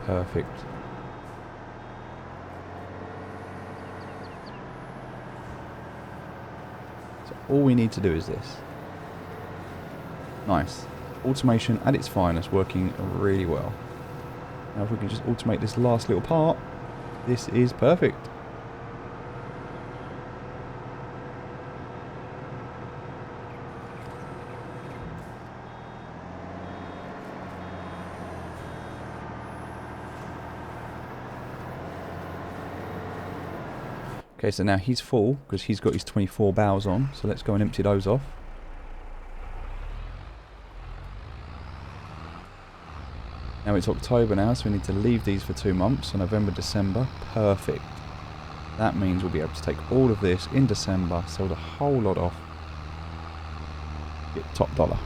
Perfect. So all we need to do is this. Nice. Automation at its finest, working really well. Now if we can just automate this last little part, this is perfect. Okay, so now he's full because he's got his 24 bales on, so let's go and empty those off. Now it's October now, so we need to leave these for 2 months, so November, December, perfect. That means we'll be able to take all of this in December, sell the whole lot off, get top dollar.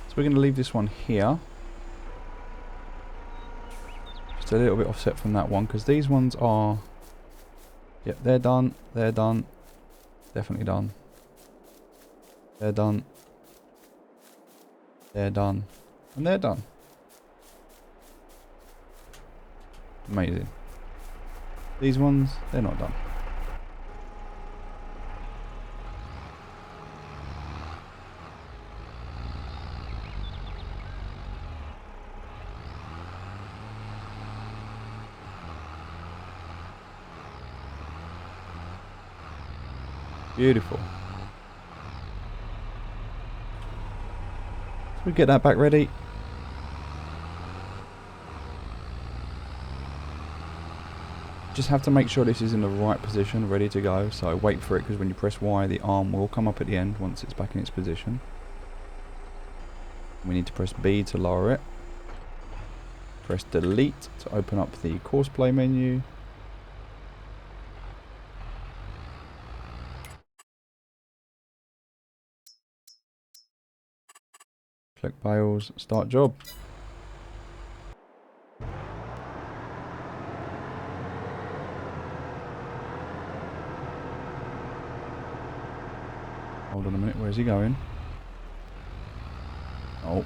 So we're going to leave this one here. Just a little bit offset from that one, because these ones are... Yep, they're done, definitely done. They're done, and they're done. Amazing. These ones, they're not done. Beautiful. So we get that back ready. Just have to make sure this is in the right position, ready to go. So wait for it, because when you press Y, the arm will come up at the end once it's back in its position. We need to press B to lower it. Press delete to open up the Courseplay menu. Click bales, start job. Hold on a minute, where's he going? Oh.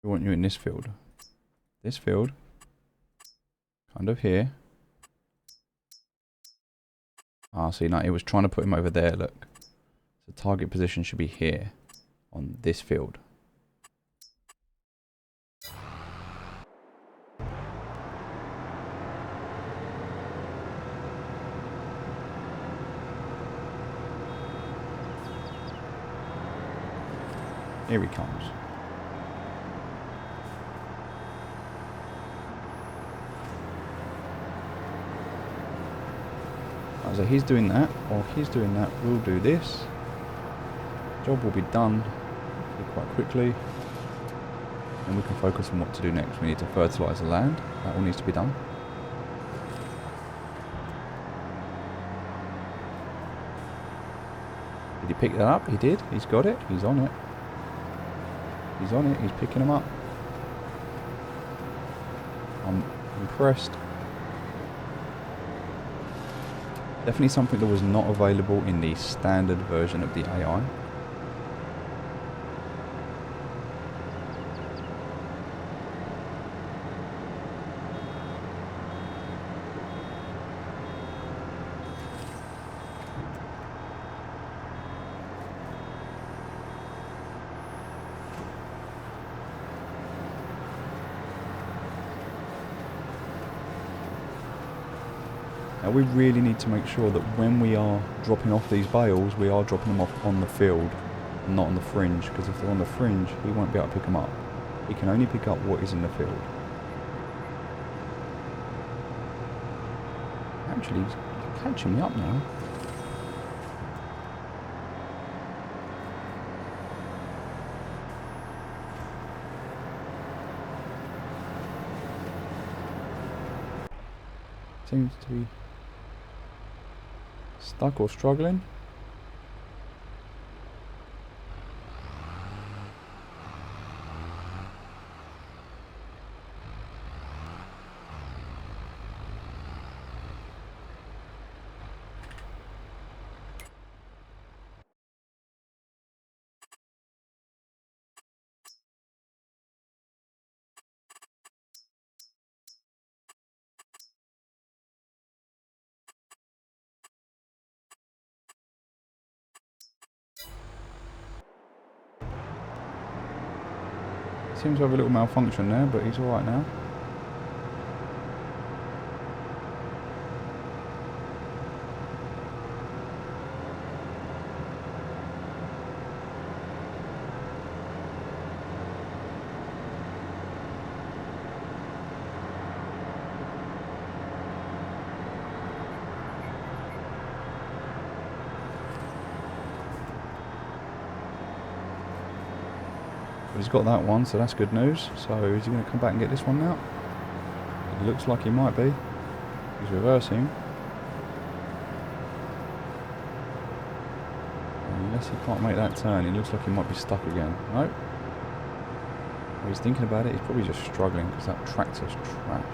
We want you in this field. This field. Kind of here. Ah, see, no, it was trying to put him over there, look. The target position should be here, on this field. Here he comes. So he's doing that, while he's doing that, we'll do this. Job will be done quite quickly. And we can focus on what to do next. We need to fertilise the land. That all needs to be done. Did he pick that up? He did. He's got it. He's on it. He's on it. He's picking them up. I'm impressed. Definitely something that was not available in the standard version of the AI. Now we really need to make sure that when we are dropping off these bales, we are dropping them off on the field. not on the fringe, because if they're on the fringe, he won't be able to pick them up. He can only pick up what is in the field. Actually, he's catching me up now. Seems to be stuck or struggling. Seems to have a little malfunction there, but he's alright now. But he's got that one, so that's good news. So is he going to come back and get this one now? It looks like he might be. He's reversing. Unless he can't make that turn, it looks like he might be stuck again. Nope. Well, he's thinking about it. He's probably just struggling because that tractor's trash.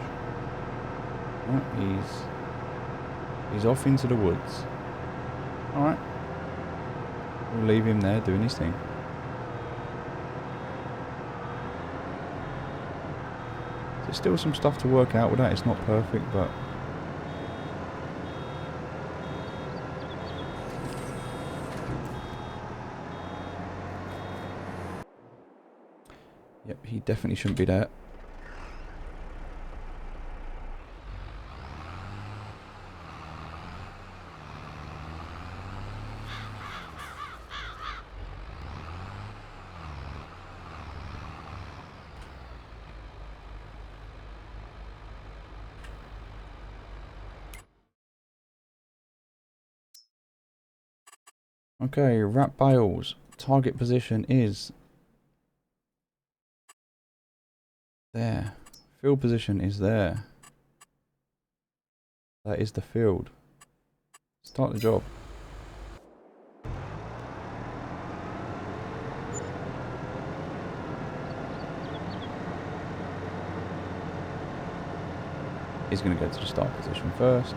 Right, he's off into the woods. Alright. We'll leave him there doing his thing. There's still some stuff to work out with that. It's not perfect, but yep, he definitely shouldn't be there. Okay, wrap bales. Target position is there. Field position is there. That is the field. Start the job. He's going to go to the start position first.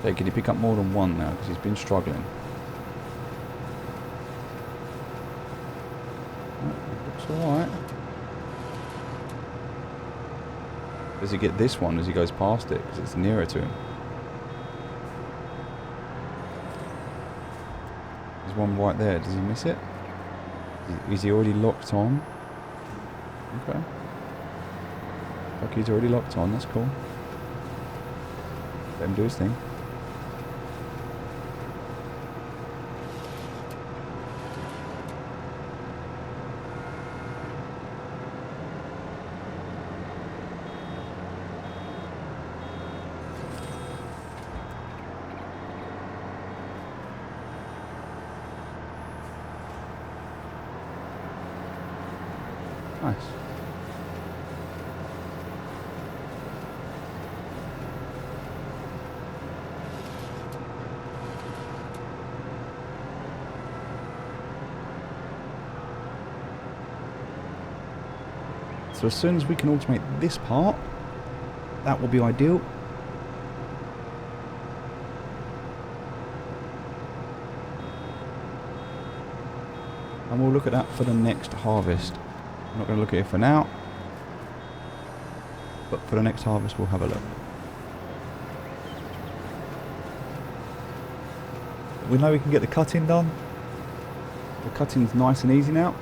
Okay, can he pick up more than one now? Because he's been struggling. Oh, looks alright. Does he get this one as he goes past it? Because it's nearer to him. There's one right there. Does he miss it? Is he already locked on? Okay. Okay, he's already locked on. That's cool. Let him do his thing. Nice. So as soon as we can automate this part, that will be ideal. And we'll look at that for the next harvest. I'm not going to look at it for now, but for the next harvest we'll have a look. we know we can get the cutting done. The cutting's nice and easy now.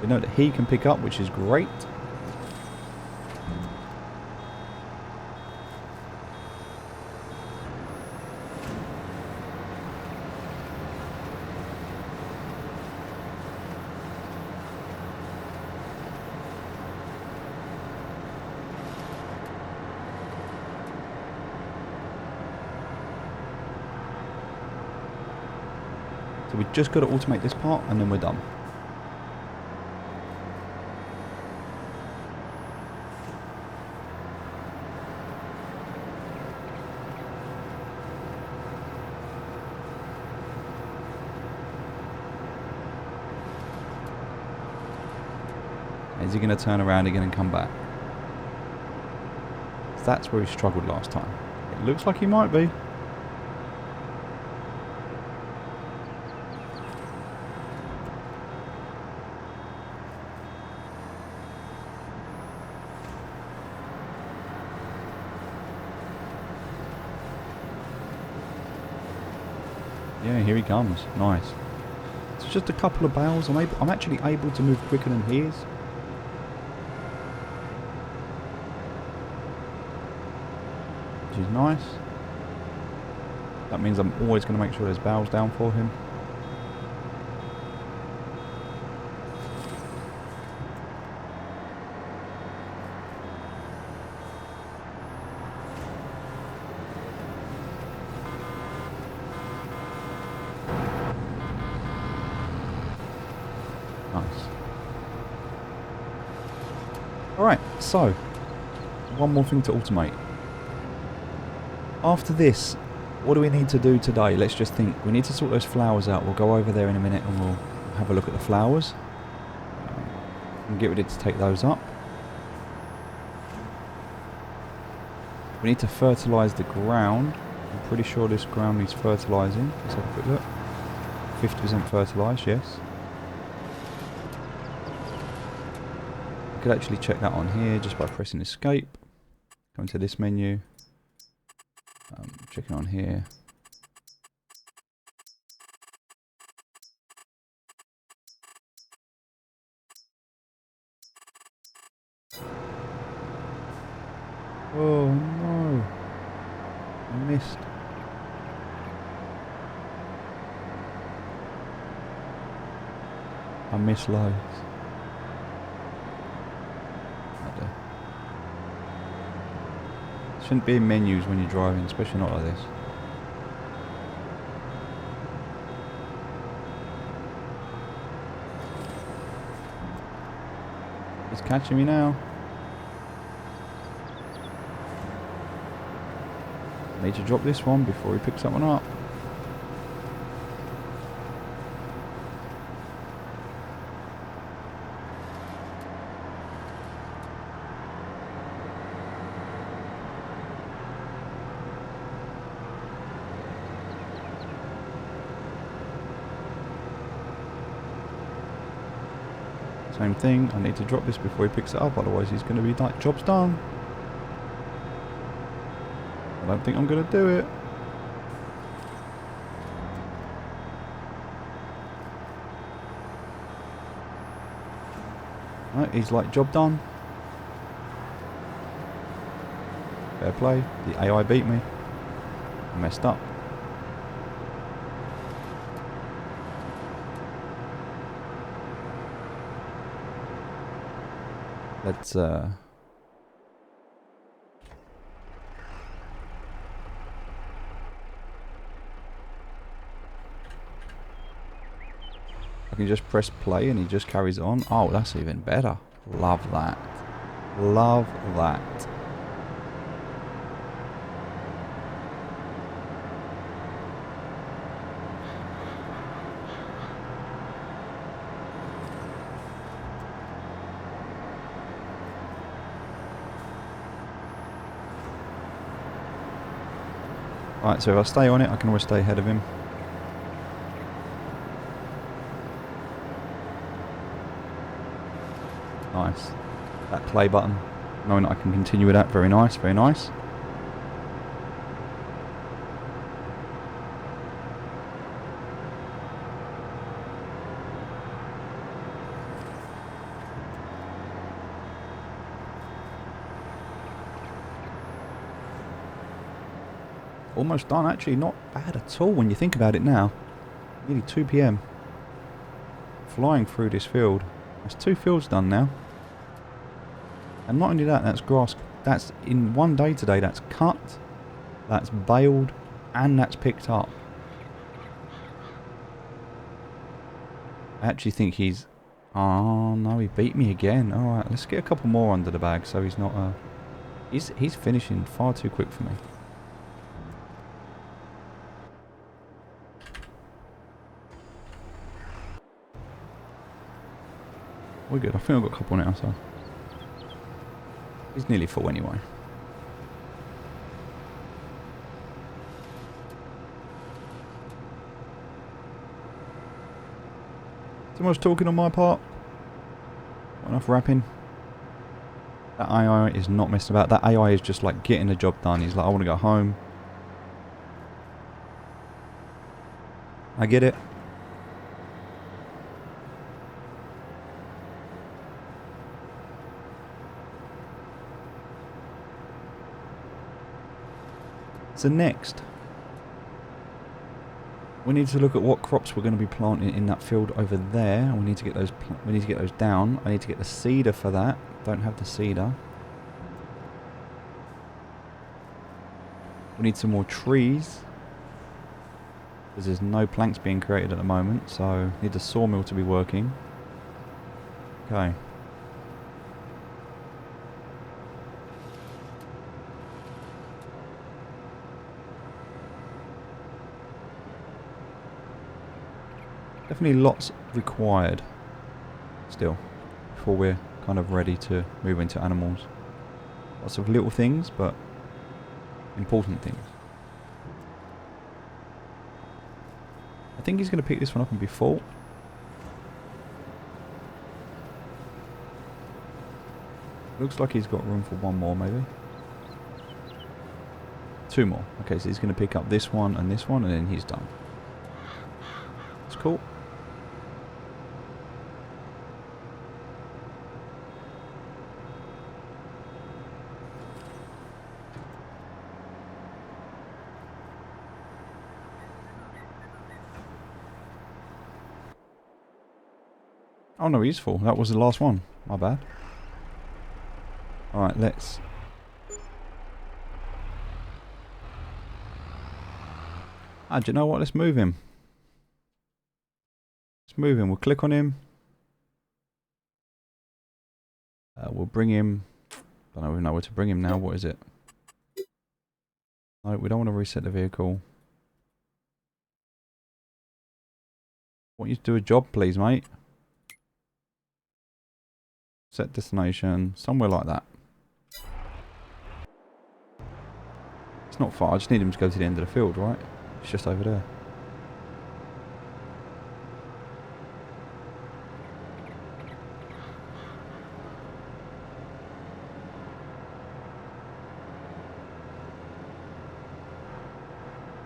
We know that he can pick up, which is great. So we've just got to automate this part and then we're done. Is he going to turn around again and come back? That's where he struggled last time. It looks like he might be. Yeah, here he comes. Nice. It's just a couple of bales. I'm actually able to move quicker than he is. Which is nice. That means I'm always going to make sure there's bales down for him. Alright, so one more thing to automate. After this, what do we need to do today? Let's just think. We need to sort those flowers out. We'll go over there in a minute and we'll have a look at the flowers. And get ready to take those up. We need to fertilise the ground. I'm pretty sure this ground needs fertilising. Let's have a quick look. 50% fertilised, yes. I could actually check that on here just by pressing escape. Go into this menu. Checking on here. Oh no! I missed. I missed loads. Shouldn't be in menus when you're driving, especially not like this. He's catching me now. I need to drop this one before he picks that one up. Same thing, I need to drop this before he picks it up, otherwise he's going to be like, job's done. I don't think I'm going to do it. Right, he's like, job done. Fair play, the AI beat me. I messed up. Let's I can just press play and he just carries on. Oh, that's even better. Love that. Love that. Right, so if I stay on it, I can always stay ahead of him. Nice. that play button, knowing that I can continue with that. Very nice, very nice. Almost done, actually. Not bad at all when you think about it now. Nearly 2 PM. Flying through this field. That's 2 fields done now. And not only that, that's grass. That's in one day today. That's cut, that's baled, and that's picked up. I actually think he's... Oh no, he beat me again. Alright, let's get a couple more under the bag so he's not... He's finishing far too quick for me. We're good. I think I've got a couple now, so... He's nearly full anyway. Too much talking on my part. Not enough rapping. That AI is not messing about. That AI is just like getting the job done. He's like, I want to go home. I get it. So next, we need to look at what crops we're going to be planting in that field over there. We need to get those. We need to get those down. I need to get the seeder for that. Don't have the seeder. We need some more trees because there's no planks being created at the moment. So need the sawmill to be working. Okay. Definitely lots required still before we're kind of ready to move into animals. Lots of little things, but important things. I think he's going to pick this one up and be full. Looks like he's got room for one more maybe. 2 more. Okay, so he's going to pick up this one, and then he's done. That's cool. Oh no, he's full. That was the last one. My bad. Alright, let's... Ah, do you know what? Let's move him. Let's move him. We'll click on him. We'll bring him... I don't even know where to bring him now. What is it? No, we don't want to reset the vehicle. I want you to do a job, please, mate. Set destination. Somewhere like that. It's not far. I just need him to go to the end of the field, right? It's just over there.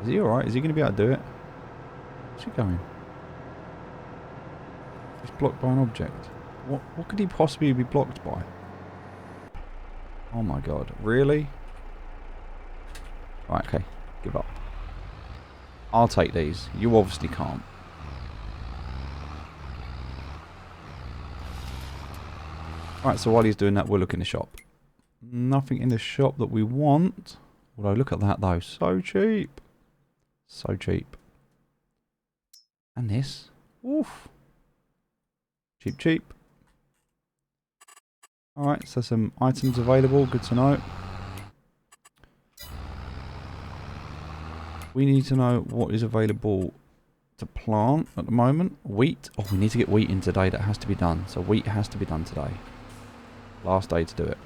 Is he alright? Is he going to be able to do it? Where's he going? He's blocked by an object. What could he possibly be blocked by? Oh my god. Really? Right, okay. Give up. I'll take these. You obviously can't. Right, so while he's doing that, we'll look in the shop. Nothing in the shop that we want. Although, look at that though. So cheap. So cheap. And this. Oof. Cheap, cheap. Alright, so some items available. Good to know. We need to know what is available to plant at the moment. Wheat. Oh, we need to get wheat in today. That has to be done. So wheat has to be done today. Last day to do it.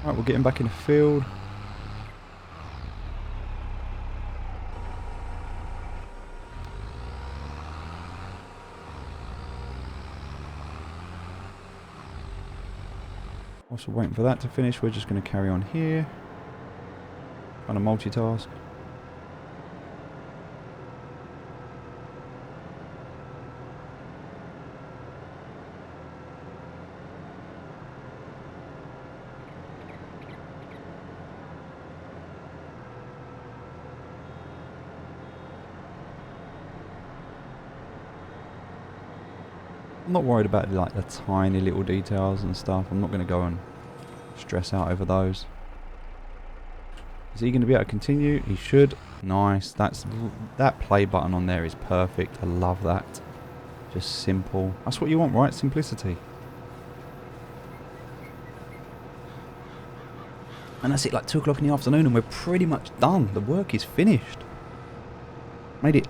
Right, we're getting back in the field. Whilst we're waiting for that to finish, we're just going to carry on here. Trying to multitask. I'm not worried about like the tiny little details and stuff. I'm not going to go and stress out over those. Is he going to be able to continue? He should. Nice. That play button on there is perfect. I love that. Just simple. That's what you want, right? Simplicity. And that's it, like 2 o'clock in the afternoon, and we're pretty much done. The work is finished. Made it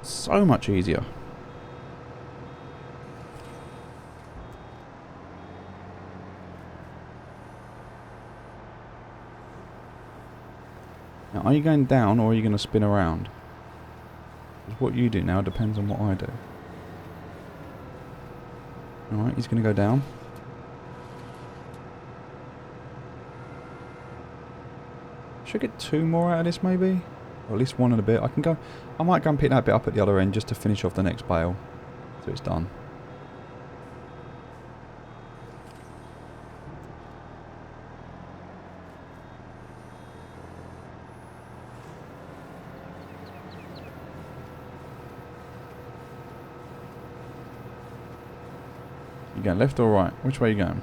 so much easier. Now, are you going down or are you going to spin around? Because what you do now depends on what I do. Alright, he's going to go down. Should I get 2 more out of this maybe? Or at least 1 and a bit. I might go and pick that bit up at the other end just to finish off the next bale. So it's done. You going left or right? Which way are you going?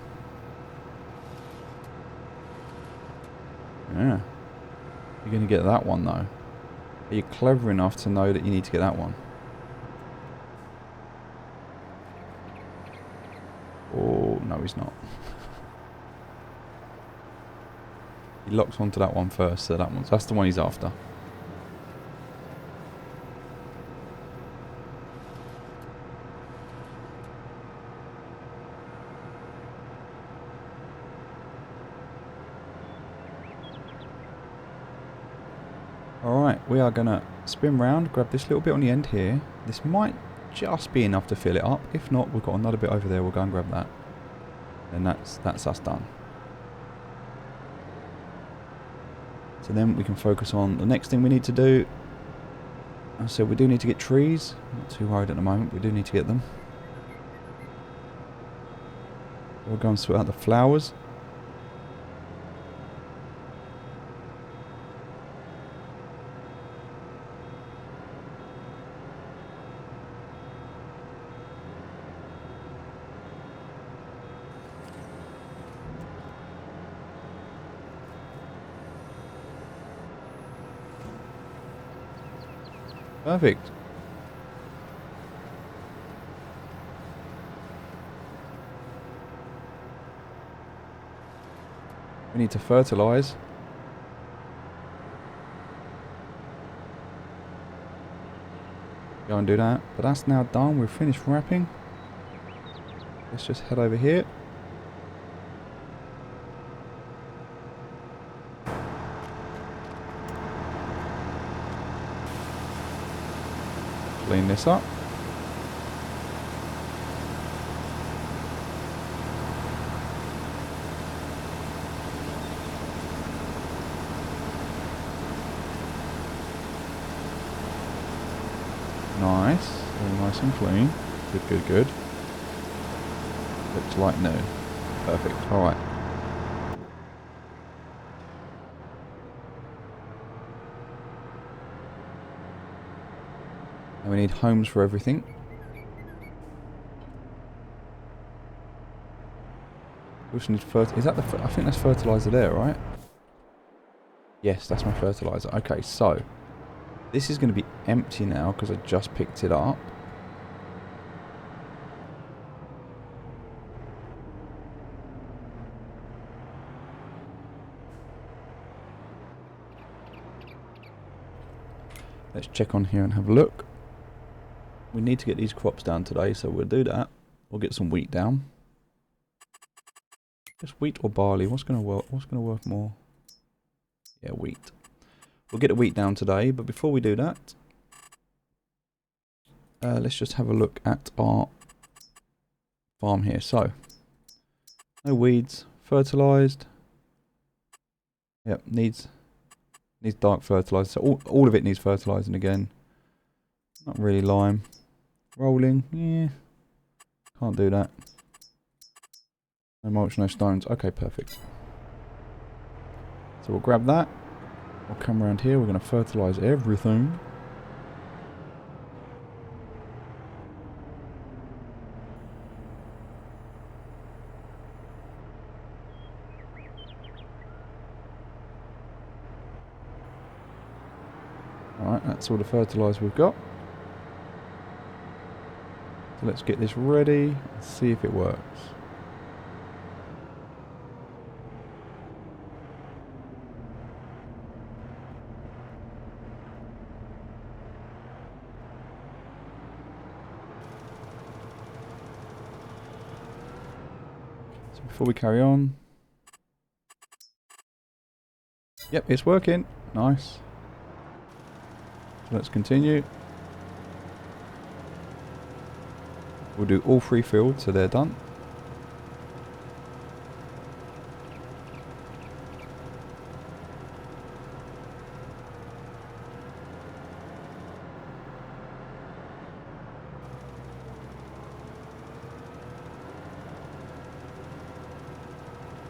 Yeah. You're going to get that one though. Are you clever enough to know that you need to get that one? Oh, no he's not. He locks onto that one first, so that's the one he's after. Alright, we are going to spin round, grab this little bit on the end here. This might just be enough to fill it up. If not, we've got another bit over there. We'll go and grab that. And that's us done. So then we can focus on the next thing we need to do. So we do need to get trees. I'm not too worried at the moment. We do need to get them. We'll go and sort out the flowers. Perfect. We need to fertilise. Go and do that. But that's now done. We're finished wrapping. Let's just head over here. Clean this up. Nice. Very nice and clean. Good, good, good. Looks like new. Perfect. Alright. And we need homes for everything. We also need is that I think that's fertilizer there, right? Yes, that's my fertilizer. Okay, so this is going to be empty now because I just picked it up. Let's check on here and have a look. We need to get these crops down today, so we'll do that. We'll get some wheat down. Just wheat or barley? What's gonna work? What's gonna work more? Yeah, wheat. We'll get the wheat down today, but before we do that, let's just have a look at our farm here. So, no weeds, fertilized. Yep, needs dark fertilizer. So all of it needs fertilizing again. Not really lime. Rolling, yeah. Can't do that. No mulch, no stones. Okay, perfect. So we'll grab that. We'll come around here. We're going to fertilize everything. Alright, that's all the fertilizer we've got. So let's get this ready and see if it works. So before we carry on, yep, it's working. Nice. So let's continue. We'll do all 3 fields so they're done.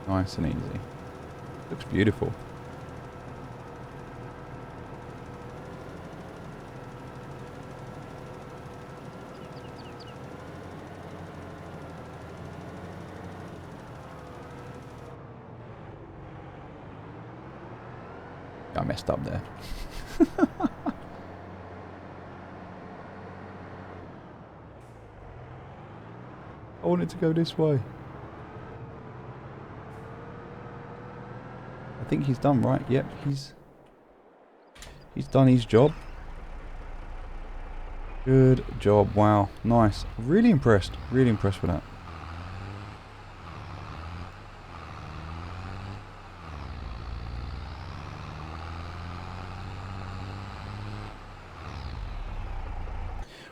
Nice and easy. Looks beautiful. I messed up there. I want it to go this way. I think he's done right. Yep, he's done his job. Good job. Wow, nice. Really impressed. Really impressed with that.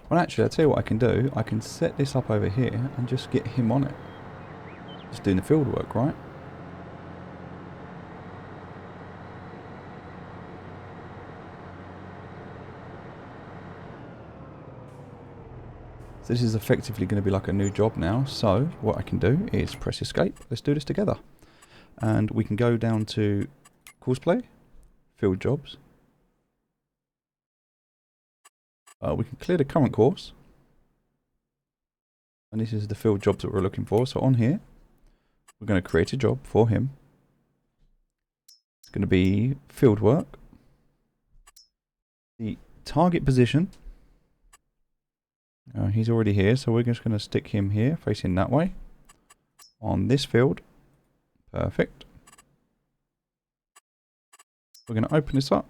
Well, actually, I'll tell you what I can do. I can set this up over here and just get him on it. Just doing the field work, right? So this is effectively going to be like a new job now. So what I can do is press escape. Let's do this together. And we can go down to Courseplay, field jobs. We can clear the current course. And this is the field jobs that we're looking for. So on here, we're going to create a job for him. It's going to be field work. The target position. He's already here, so we're just going to stick him here, facing that way. On this field. Perfect. We're going to open this up.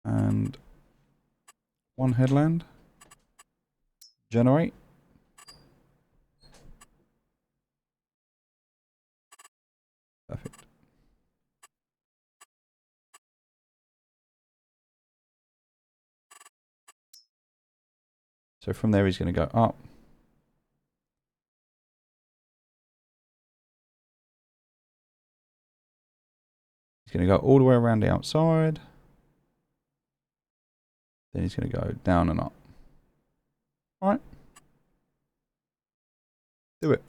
And one headland. Generate. Perfect. So from there he's going to go up. He's going to go all the way around the outside. Then he's going to go down and up. Alright. Do it.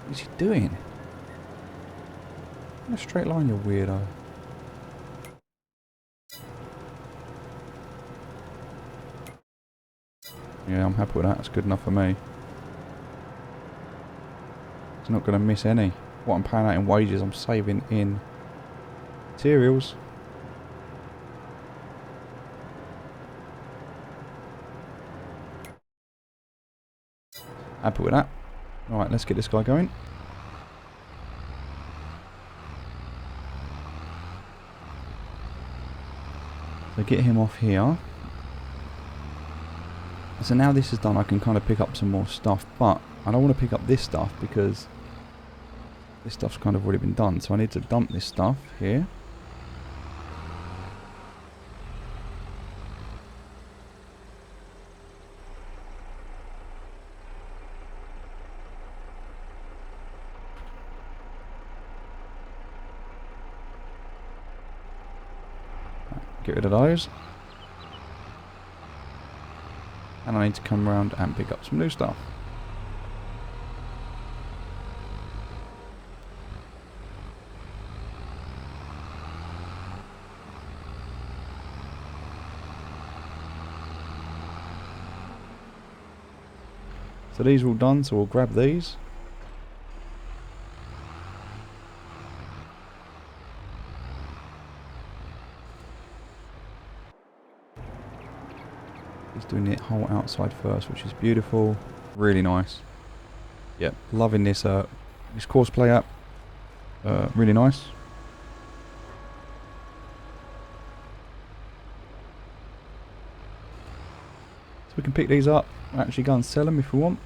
What is he doing? In a straight line, you weirdo. Yeah, I'm happy with that. It's good enough for me. It's not going to miss any. What I'm paying out in wages, I'm saving in materials. Happy with that. Alright, let's get this guy going. So get him off here. So now this is done, I can kind of pick up some more stuff, but I don't want to pick up this stuff because this stuff's kind of already been done. So I need to dump this stuff here. Get rid of those. And I need to come around and pick up some new stuff. So these are all done, so we'll grab these. He's doing the whole outside first, which is beautiful. Really nice. Yep, loving this this Courseplay app. Really nice. So we can pick these up, actually go and sell them if we want.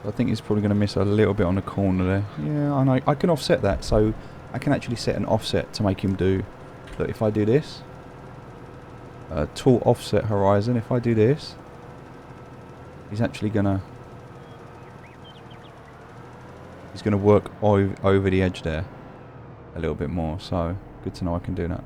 I think he's probably going to miss a little bit on the corner there. Yeah, I know. I can offset that, so I can actually set an offset to make him do. Look, if I do this, tool offset horizon. If I do this, he's actually gonna work over the edge there a little bit more. So good to know I can do that.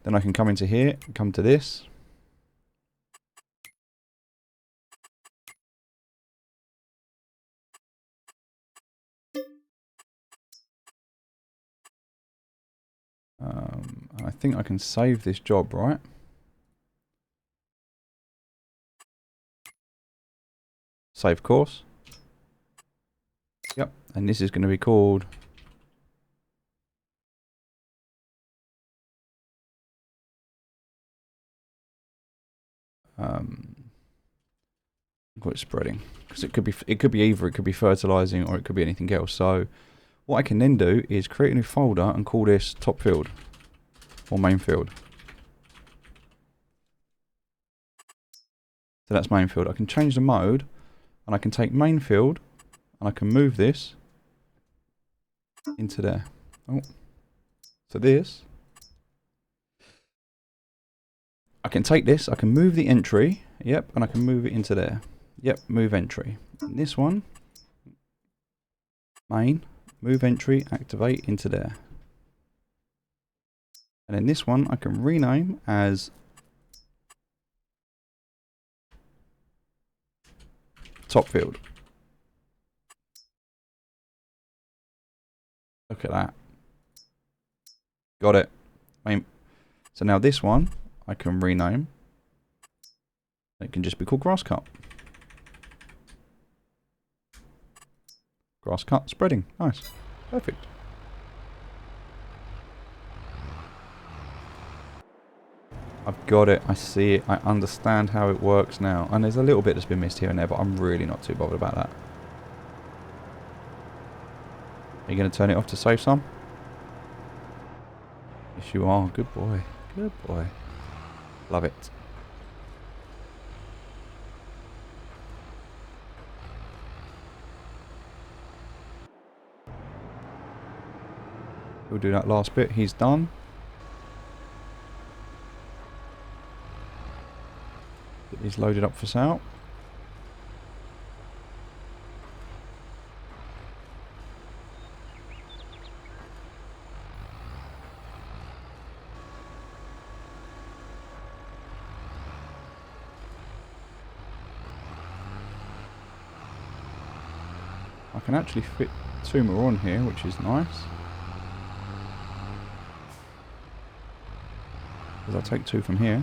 Then I can come into here, come to this. I think I can save this job, right? Save course. Yep, and this is going to be called quite spreading, because it could be either, it could be fertilizing or it could be anything else. So what I can then do is create a new folder and call this top field or main field. So that's main field. I can change the mode and I can take main field and I can move this into there. Oh, so this, I can take this, I can move the entry, yep, and I can move it into there. Yep, move entry. And this one, main, move entry, activate into there. And then this one I can rename as top field. Look at that. Got it. So now this one I can rename. It can just be called grass cut. Grass cut spreading. Nice. Perfect. I've got it. I see it. I understand how it works now. And there's a little bit that's been missed here and there, but I'm really not too bothered about that. Are you going to turn it off to save some? Yes, you are. Good boy. Good boy. Love it. We'll do that last bit. He's done. Get these loaded up for sale. can actually fit 2 more on here, which is nice. Because I'll take 2 from here.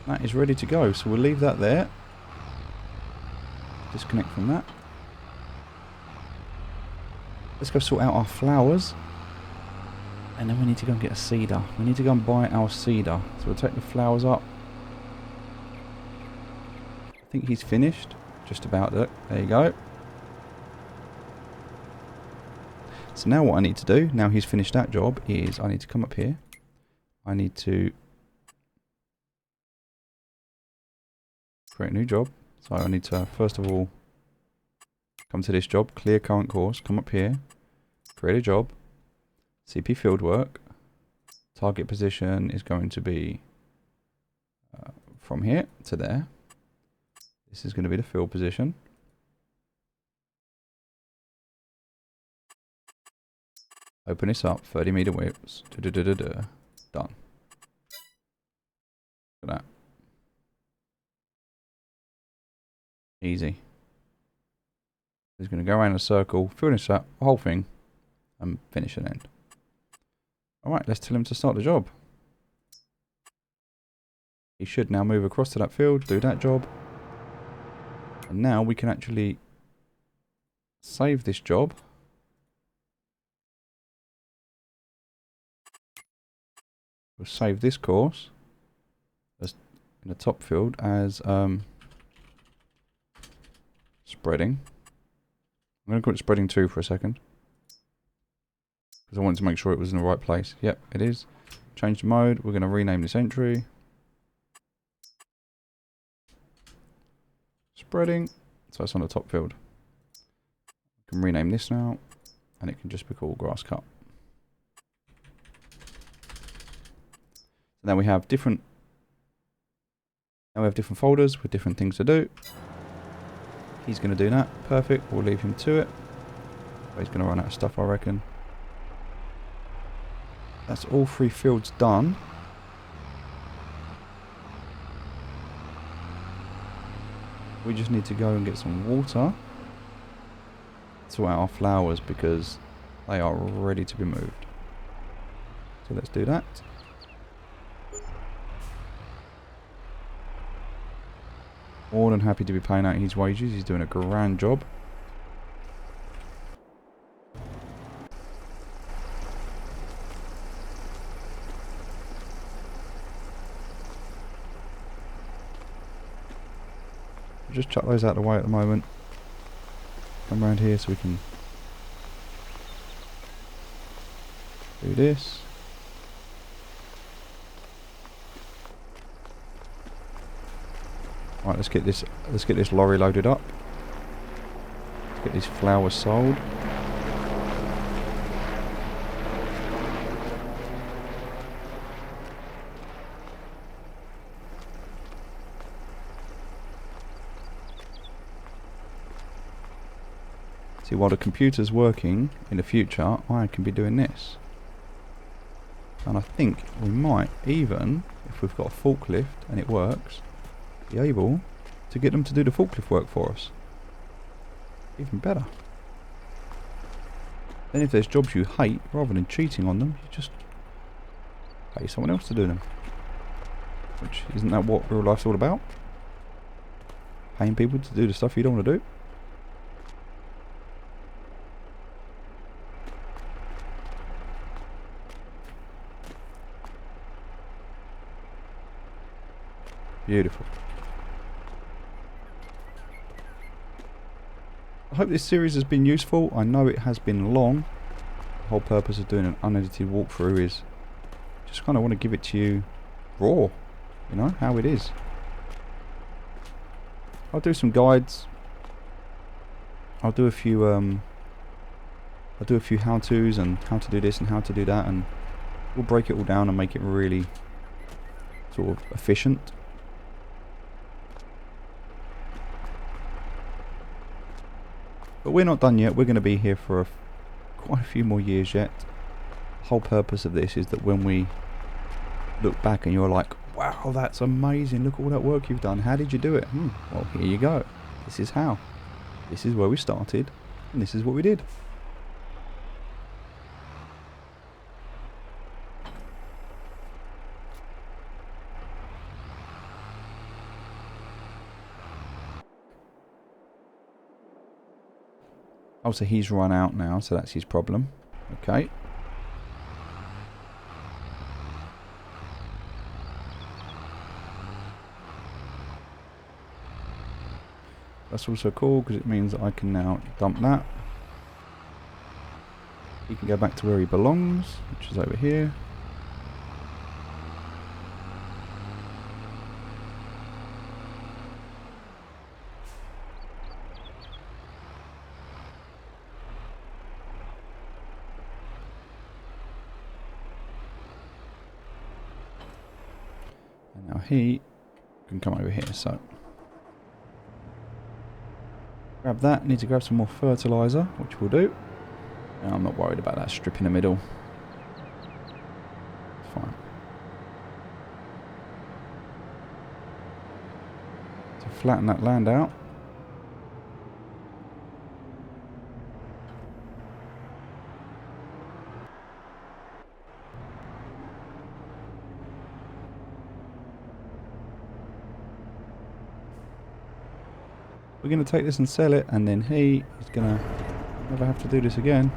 That is ready to go, so we'll leave that there. Disconnect from that. Let's go sort out our flowers. And then we need to go and get a seeder. We need to go and buy our seeder. So we'll take the flowers up. I think he's finished. Just about that. There you go. So now what I need to do, now he's finished that job, is I need to come up here. I need to create a new job. So I need to, first of all, come to this job, clear current course, come up here, create a job, CP fieldwork, target position is going to be from here to there. This is going to be the field position. Open this up, 30 meter widths, done. Look at that. Easy. He's going to go around a circle, fill this up, the whole thing, and finish an end. Alright, let's tell him to start the job. He should now move across to that field, do that job. And now we can actually save this job. We'll save this course as in the top field as spreading. I'm going to call it spreading 2 for a second. Because I wanted to make sure it was in the right place. Yep, it is. Change the mode. We're going to rename this entry. Spreading. So it's on the top field. I can rename this now. And it can just be called grass cut. So now we have different folders with different things to do. He's going to do that. Perfect. We'll leave him to it. He's going to run out of stuff, I reckon. That's all 3 fields done. We just need to go and get some water. Sort out our flowers because they are ready to be moved. So let's do that. More than happy to be paying out his wages. He's doing a grand job. Just chuck those out of the way at the moment. Come around here so we can do this. Right, let's get this lorry loaded up. Let's get these flowers sold. See, while the computer's working in the future, I can be doing this. And I think we might even, if we've got a forklift and it works, be able to get them to do the forklift work for us. Even better. Then if there's jobs you hate, rather than cheating on them, you just pay someone else to do them. Which, isn't that what real life's all about? Paying people to do the stuff you don't want to do? Beautiful. I hope this series has been useful. I know it has been long. The whole purpose of doing an unedited walkthrough is just kind of want to give it to you raw, you know, how it is. I'll do some guides. I'll do a few how-tos and how to do this and how to do that, and we'll break it all down and make it really sort of efficient. But we're not done yet. We're going to be here for quite a few more years yet. The whole purpose of this is that when we look back and you're like, wow, that's amazing, look at all that work you've done, how did you do it? Well, here you go. This is how. This is where we started, and this is what we did. Oh, so he's run out now, so that's his problem. Okay. That's also cool because it means that I can now dump that. He can go back to where he belongs, which is over here. And now he can come over here, so grab that. Need to grab some more fertilizer, which we'll do. And I'm not worried about that strip in the middle. It's fine. To flatten that land out. We're going to take this and sell it, and then he is going to never have to do this again.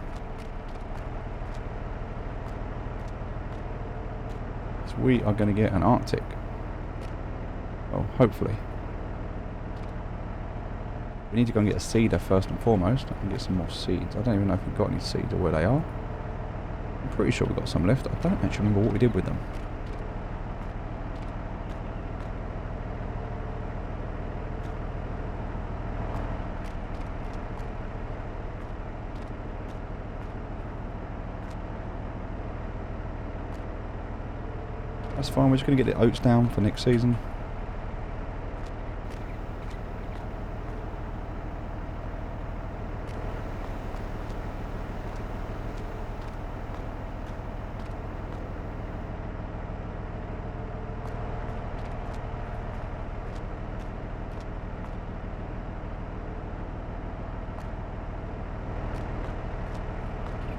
So we are going to get an Arctic. Well, hopefully. We need to go and get a seeder first and foremost. I can get some more seeds. I don't even know if we've got any seeds or where they are. I'm pretty sure we've got some left. I don't actually remember what we did with them. That's fine, we're just going to get the oats down for next season.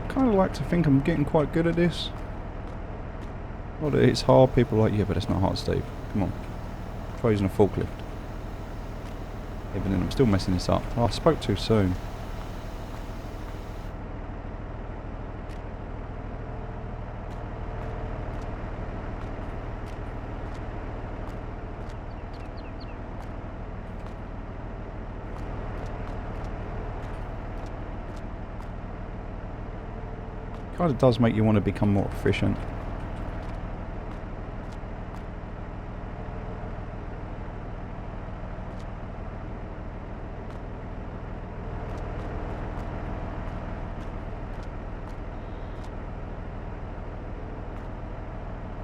I kind of like to think I'm getting quite good at this. Well, it's hard. People are like, yeah, but it's not hard, Steve. Come on. Try using a forklift. Even then, I'm still messing this up. Oh, I spoke too soon. Kind of does make you want to become more efficient.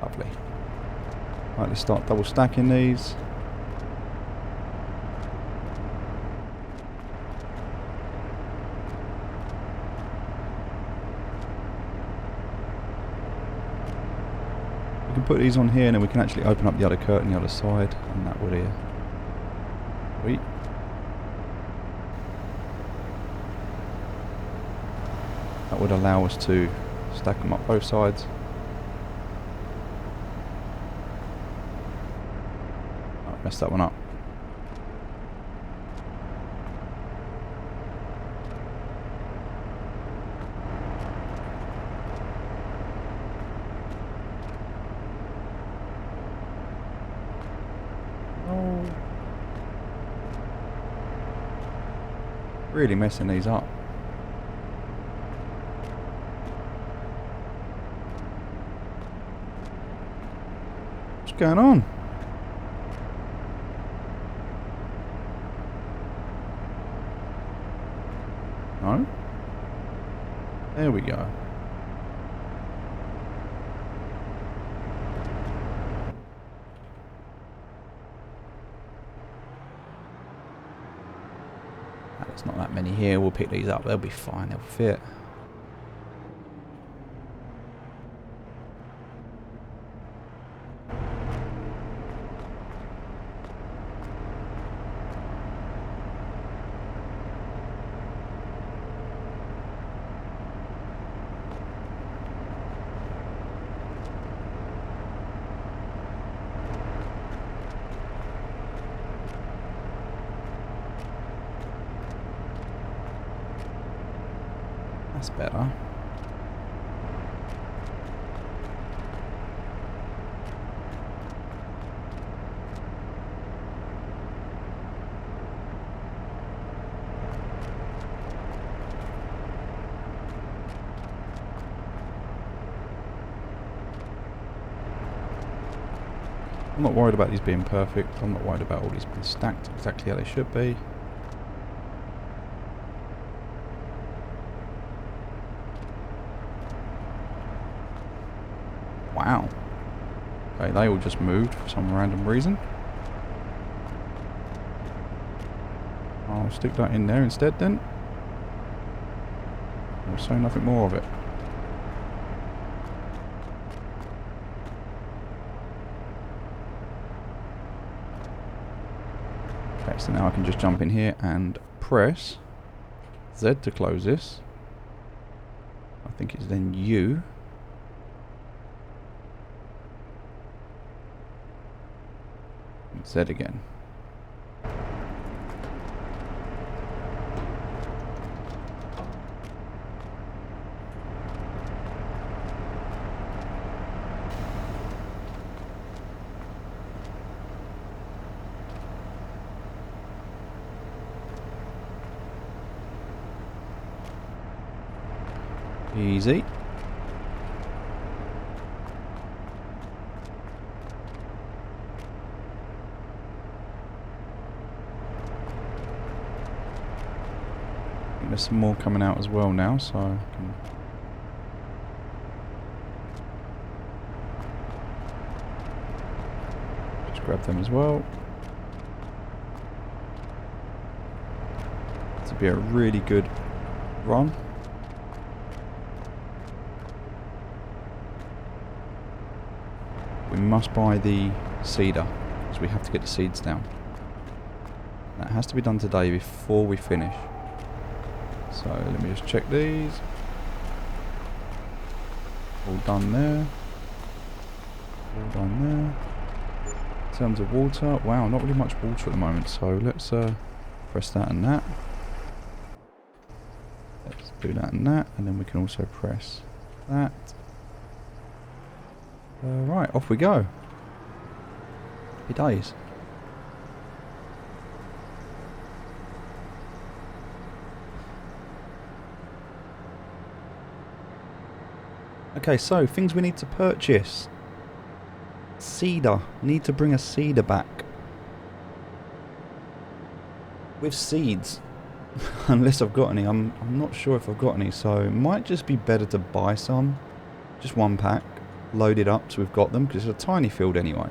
Lovely. Right, let's start double stacking these. We can put these on here and then we can actually open up the other curtain the other side, and that would here. Sweet. That would allow us to stack them up both sides. Messed that one up. Oh. Really messing these up. What's going on? No? There we go. That's not that that many here. We'll pick these up. They'll be fine. They'll fit. That's better. I'm not worried about these being perfect. I'm not worried about all these being stacked exactly how they should be. Wow. Okay, they all just moved for some random reason. I'll stick that in there instead then. We'll say nothing more of it. Okay, so now I can just jump in here and press Z to close this. I think it's then U. Z again. Easy. There's some more coming out as well now, so I can just grab them as well. This will be a really good run. We must buy the seeder, because we have to get the seeds down. That has to be done today before we finish. So let me just check these. All done there. All done there. In terms of water, wow, not really much water at the moment. So let's press that and that. Let's do that and that, and then we can also press that. Right, off we go. Happy days. Okay, so things we need to purchase. Seeder. Need to bring a seeder back. With seeds. Unless I've got any. I'm not sure if I've got any, so it might just be better to buy some. Just one pack. Load it up so we've got them, because it's a tiny field anyway.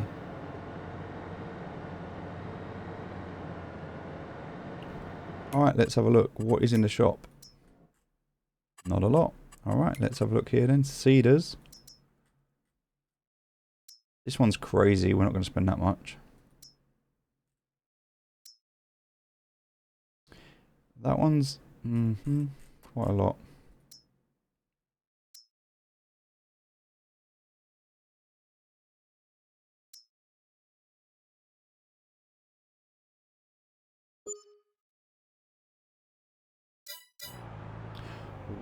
Alright, let's have a look. What is in the shop? Not a lot. Alright, let's have a look here then. Seeders. This one's crazy. We're not going to spend that much. That one's quite a lot.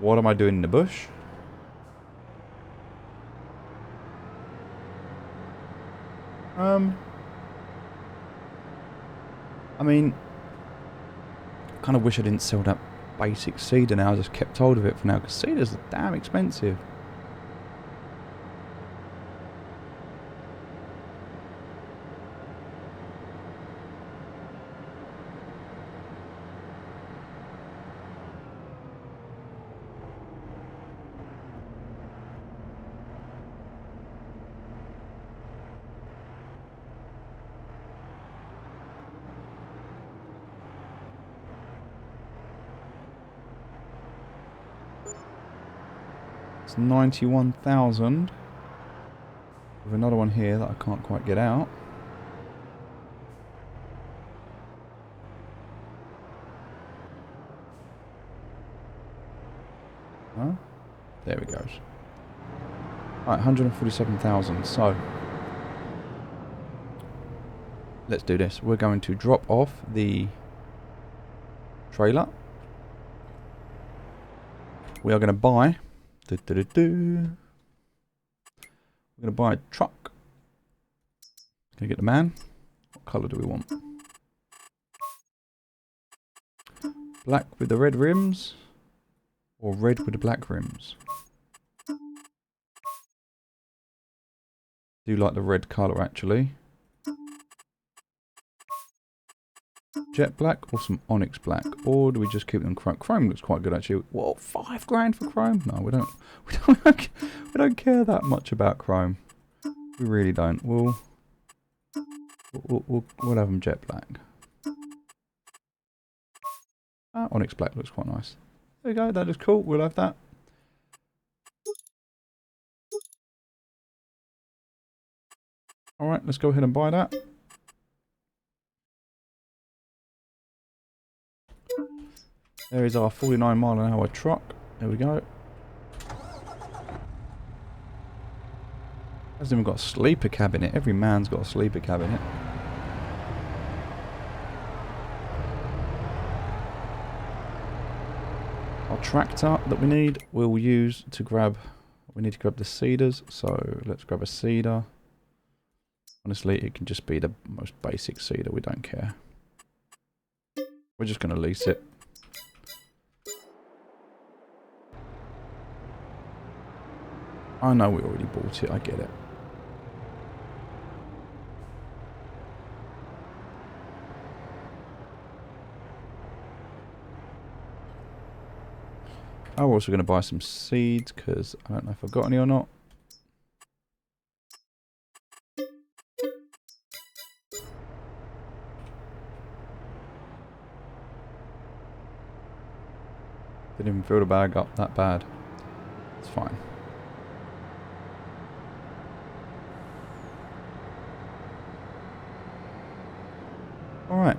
What am I doing in the bush? I mean, kind of wish I didn't sell that basic seeder now. I just kept hold of it for now, because seeders are damn expensive. It's 91,000. With another one here that I can't quite get out. Huh? There it goes. Right, 147,000. So let's do this. We're going to drop off the trailer. We are going to buy. We're going to buy a truck. Going to get the man. What colour do we want? Black with the red rims, or red with the black rims? Do like the red colour actually. Jet black or some onyx black, or do we just keep them chrome? Chrome looks quite good actually. What, 5 grand for chrome? No, we don't. We don't care that much about chrome. We really don't. We'll have them jet black. Onyx black looks quite nice. There we go. That looks cool. We'll have that. All right, let's go ahead and buy that. There is our 49-mile-an-hour truck. There we go. Hasn't even got a sleeper cab in it. Every man's got a sleeper cab in it. Our tractor that we need, we'll use to grab... We need to grab the seeders, so let's grab a seeder. Honestly, it can just be the most basic seeder. We don't care. We're just going to lease it. I know we already bought it, I get it. Oh, we're also going to buy some seeds, because I don't know if I've got any or not. Didn't even fill the bag up that bad. It's fine. Alright,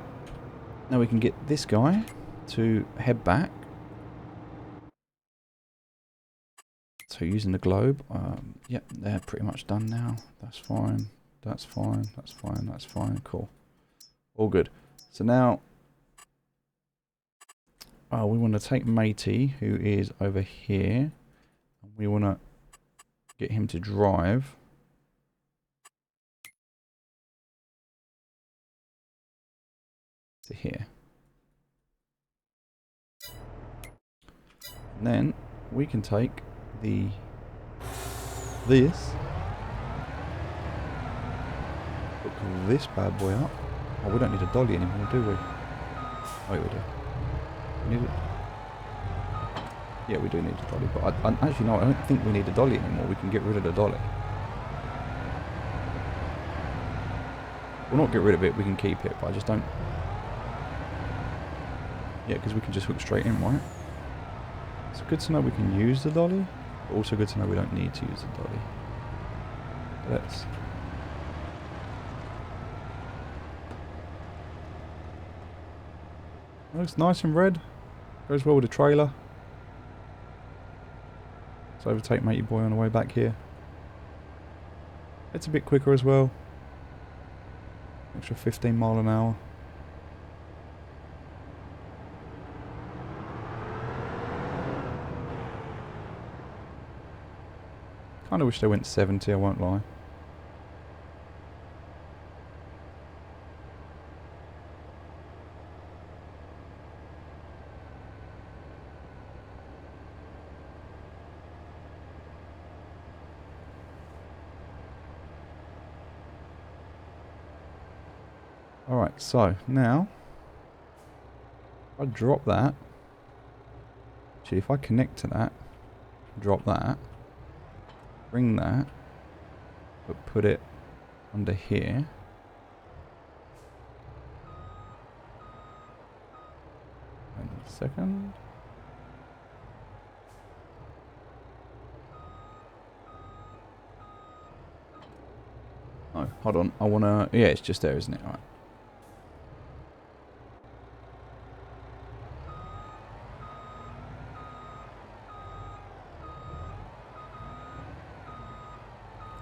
now we can get this guy to head back. So using the globe, yep, they're pretty much done now. That's fine, that's fine, that's fine, that's fine, cool. All good. So now, we want to take Matey, who is over here. And we want to get him to drive. To here. And then we can take this, hook this bad boy up. Oh, we don't need a dolly anymore, do we? Oh, yeah, we do. We need it. Yeah, we do need a dolly, but I actually no, I don't think we need a dolly anymore. We can get rid of the dolly. We'll not get rid of it. We can keep it, but I just don't. Yeah, because we can just hook straight in, right? It's good to know we can use the dolly, but also good to know we don't need to use the dolly. Let's... It looks nice and red. Goes well with the trailer. Let's overtake Matey Boy on the way back here. It's a bit quicker as well. Extra 15 mile an hour. Kinda wish they went 70, I won't lie. Alright, so now I drop that. Actually, if I connect to that, drop that, bring that, but put it under here. And a second. Hold on. I want to... Yeah, it's just there, isn't it? All right.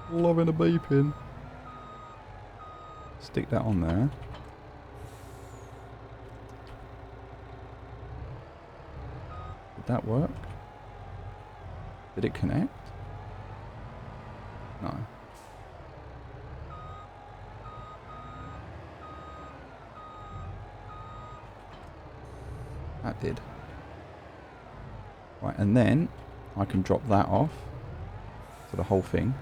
Loving a beeping. Stick that on there. Did that work? Did it connect? No. That did. Right, and then I can drop that off to the whole thing.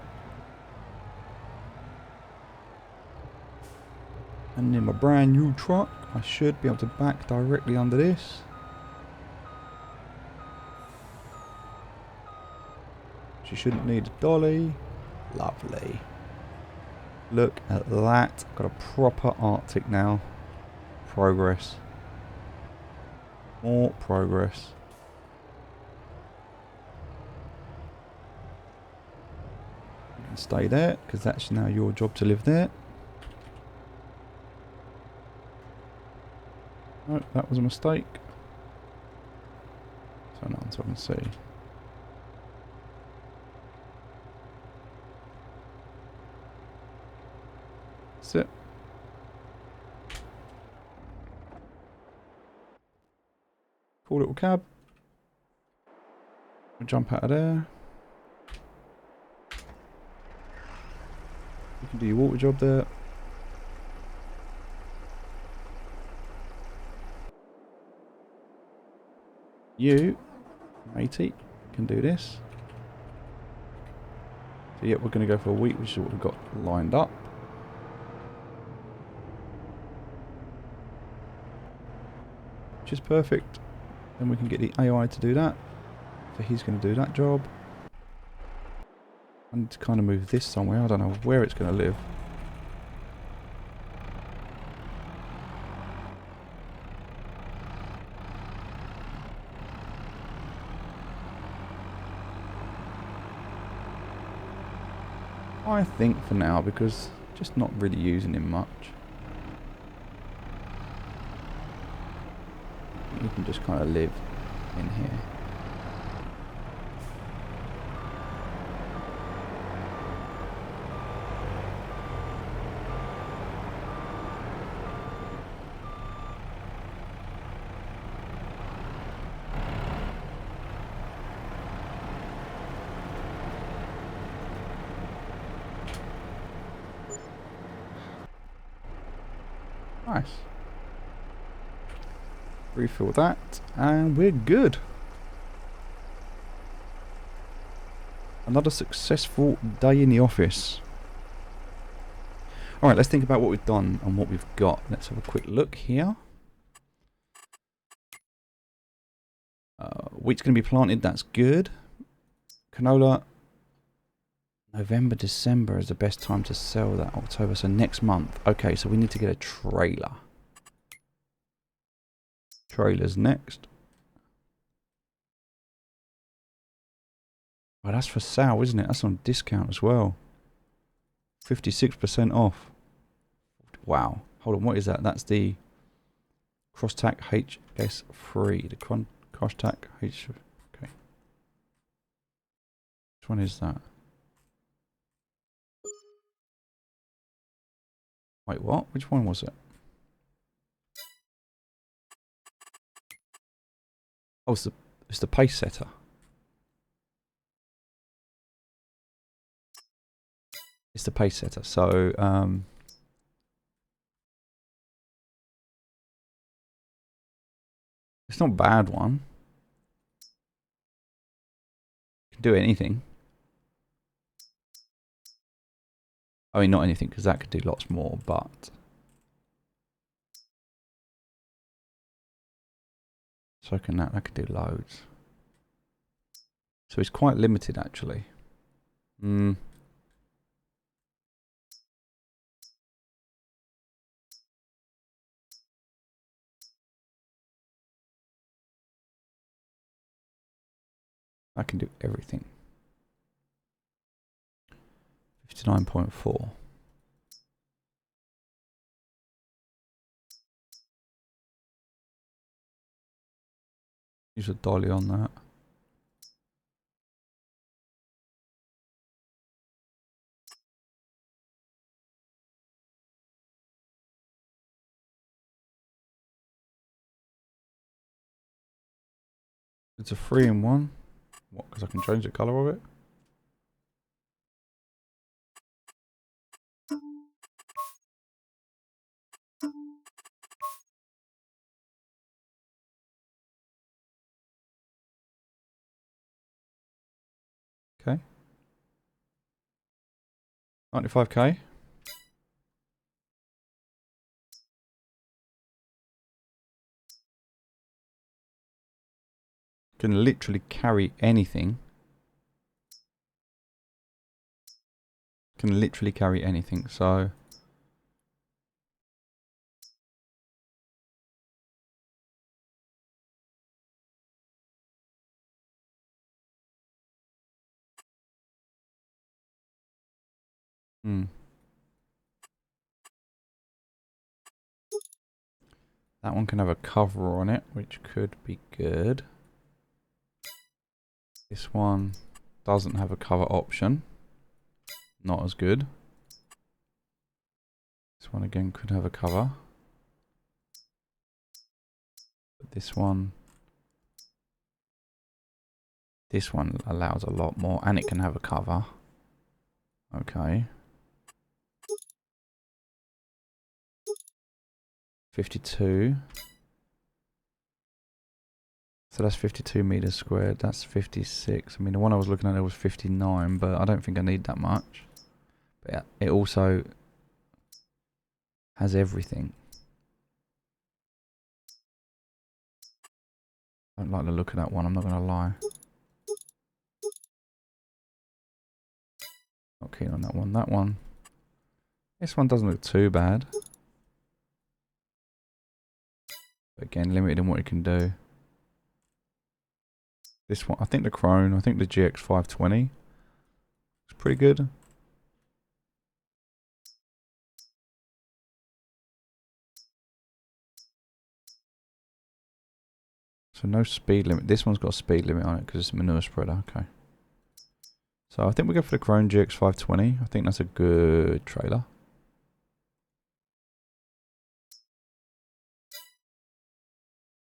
And in my brand new truck, I should be able to back directly under this. She shouldn't need a dolly. Lovely. Look at that. Got a proper Arctic now. Progress. More progress. You can stay there, because that's now your job to live there. No, that was a mistake. Turn on so I can see. That's it. Cool little cab. We'll jump out of there. You can do your water job there. You, matey, can do this. So yeah, we're going to go for a week, which is what we've got lined up. Which is perfect. Then we can get the AI to do that. So he's going to do that job. I need to kind of move this somewhere. I don't know where it's going to live. I think for now, because just not really using him much. You can just kind of live in here. Nice. Refill that, and we're good. Another successful day in the office. Alright, let's think about what we've done and what we've got. Let's have a quick look here. Wheat's going to be planted, that's good. Canola, November, December is the best time to sell that. October, so next month. Okay, so we need to get a trailer. Trailers next. Oh, that's for sale, isn't it? That's on discount as well. 56% off. Wow. Hold on, what is that? That's the Crosstack HS3. The Crosstack H. Okay. Which one is that? Wait, what? Which one was it? Oh, it's the pace setter. It's the pace setter. So, it's not a bad one. Can do anything. I mean, not anything, because that could do lots more, but... So can that could do loads. So it's quite limited, actually. I can do everything. 59.4. Use a dolly on that. It's a 3-in-1. What? Because I can change the colour of it? Okay. 95k. Can literally carry anything. Can literally carry anything, so... That one can have a cover on it, which could be good. This one doesn't have a cover option. Not as good. This one again could have a cover. But this one allows a lot more, and it can have a cover. Okay. 52. So that's 52 meters squared. That's 56. I mean, the one I was looking at there was 59, but I don't think I need that much. But yeah, it also has everything. I don't like the look of that one, I'm not going to lie. Not keen on that one. That one. This one doesn't look too bad. But again, limited in what it can do. This one, I think the Crone, I think the GX520 is pretty good. So no speed limit. This one's got a speed limit on it because it's a manure spreader. Okay. So I think we go for the Crone GX520. I think that's a good trailer.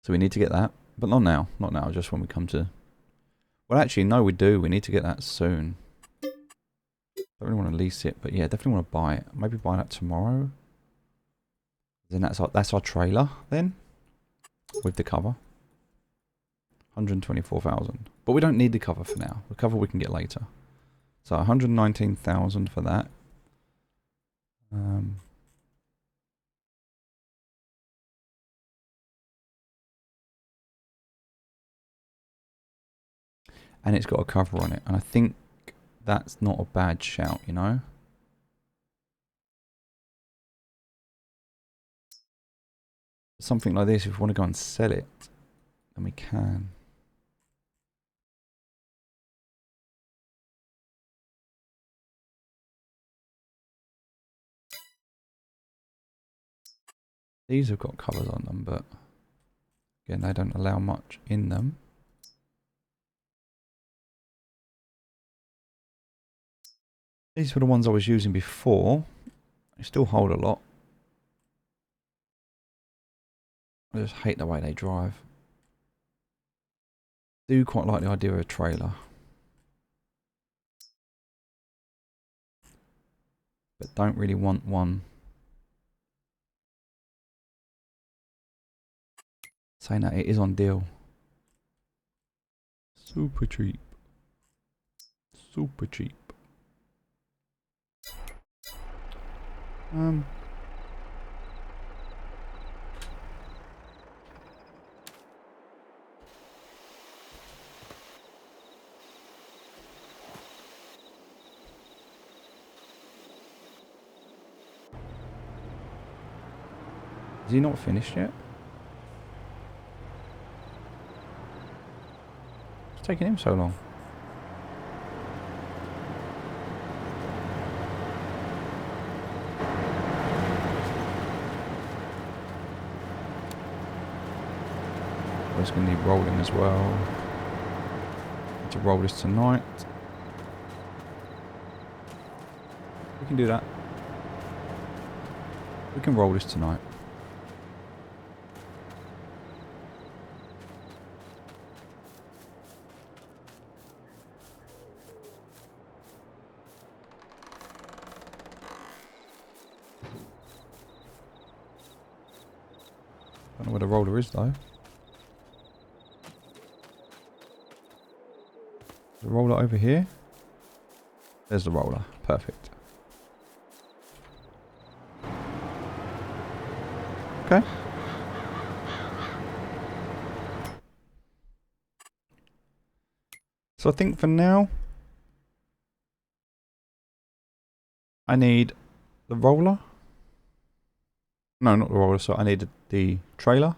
So we need to get that, but not now. Not now, just when we come to... Well, actually, no, we do. We need to get that soon. Don't really want to lease it, but yeah, definitely want to buy it. Maybe buy that tomorrow. Then that's our trailer, then. With the cover. 124,000. But we don't need the cover for now. The cover we can get later. So 119,000 for that. And it's got a cover on it. And I think that's not a bad shout, you know? Something like this, if we want to go and sell it, then we can. These have got covers on them, but again, they don't allow much in them. These were the ones I was using before. They still hold a lot. I just hate the way they drive. Do quite like the idea of a trailer. But don't really want one. Saying that, it is on deal. Super cheap. Super cheap. Is he not finished yet? It's taking him so long. roller's going to need rolling as well. Need to roll this tonight. We can do that. We can roll this tonight. Don't know where the roller is though. The roller over here. There's the roller. Perfect. Okay. So I think for now, I need the roller. No, not the roller. So I needed the trailer.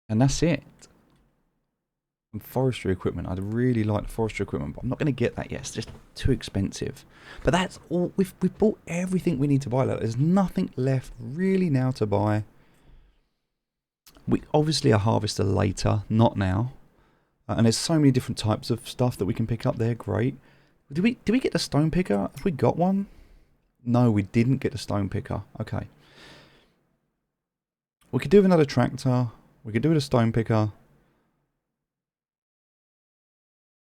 And that's it. And forestry equipment. I'd really like the forestry equipment, but I'm not going to get that yet. It's just too expensive. But that's all. We've bought everything we need to buy. Like, there's nothing left really now to buy. We obviously a harvester later, not now. And there's so many different types of stuff that we can pick up there. Great. Did we get the stone picker? Have we got one? No, we didn't get the stone picker. Okay. We could do with another tractor. We could do with a stone picker.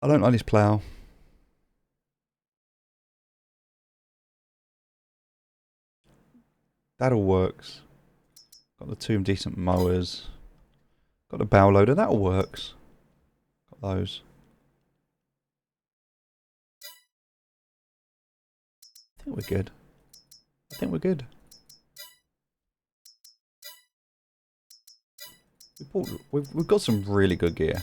I don't like this plough. That all works. Got the two decent mowers. Got the bow loader. That all works. Got those. I think we're good. I think we're good. We've got some really good gear.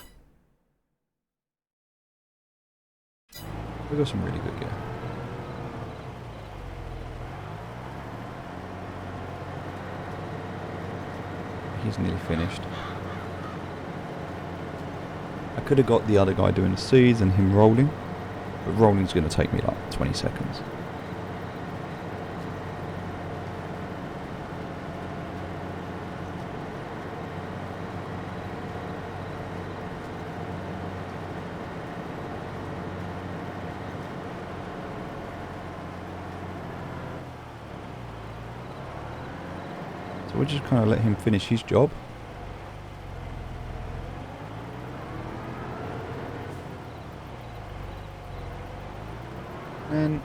We've got some really good gear. He's nearly finished. I could have got the other guy doing the seeds and him rolling, but rolling's going to take me like 20 seconds. We'll just kind of let him finish his job. And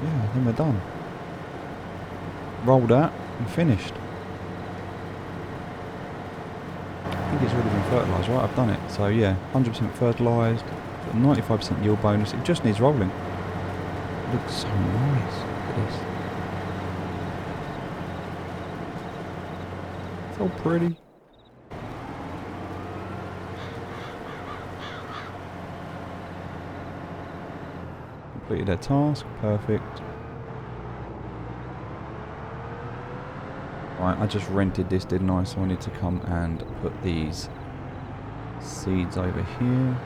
yeah, then we're done. Roll that and finished. I think it's already been fertilised, right? I've done it. So yeah, 100% fertilised, 95% yield bonus. It just needs rolling. Looks so nice. Look at this. So pretty. Completed their task. Perfect. Right, I just rented this, didn't I? So I need to come and put these seeds over here.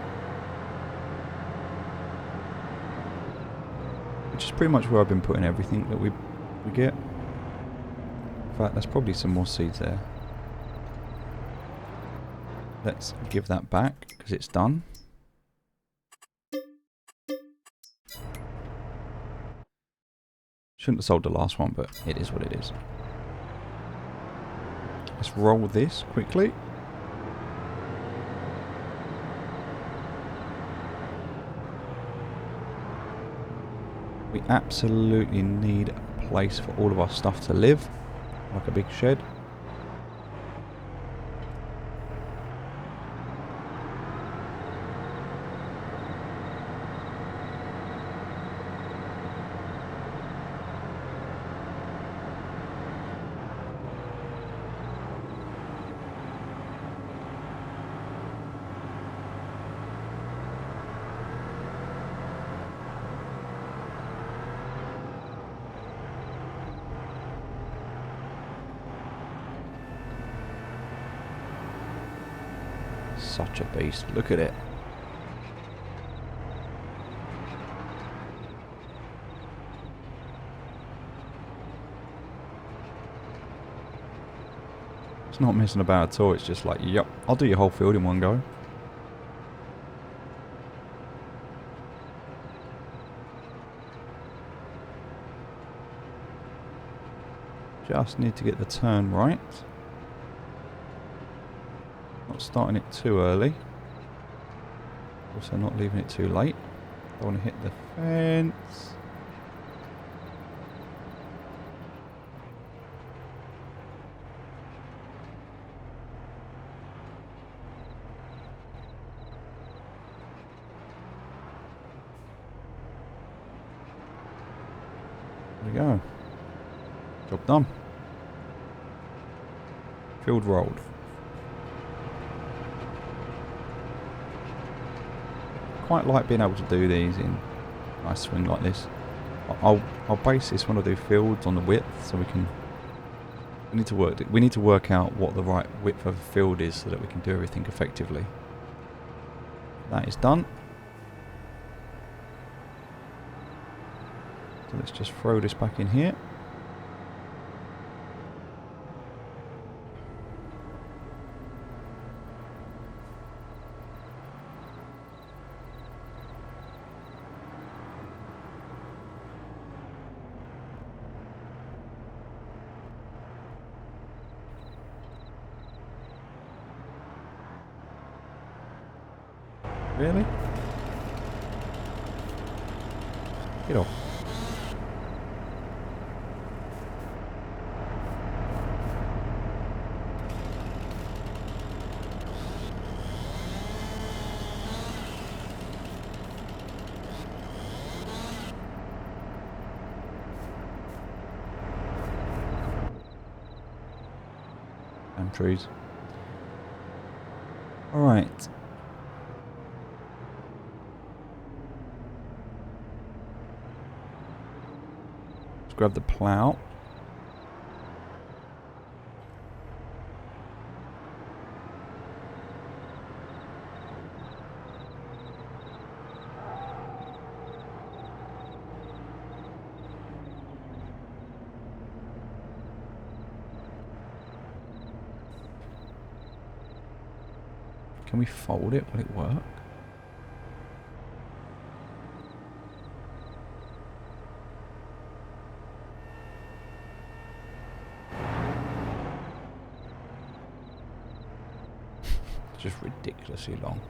Which is pretty much where I've been putting everything that we get. In fact, there's probably some more seeds there. Let's give that back because it's done. Shouldn't have sold the last one, but it is what it is. Let's roll this quickly. We absolutely need a place for all of our stuff to live, like a big shed. Such a beast. Look at it. not messing about at all. It's just like, yep, I'll do your whole field in one go. Just need to get the turn right. Not starting it too early. Also not leaving it too late. Don't want to hit the fence. There we go. Job done. Field rolled. Quite like being able to do these in a nice swing like this. I'll base this when I do fields on the width, so we need to work out what the right width of a field is so that we can do everything effectively. That is done. So let's just throw this back in here. Really? Get off. Damn trees. All right. Grab the plough. Can we fold it? Will it work? Just ridiculously long.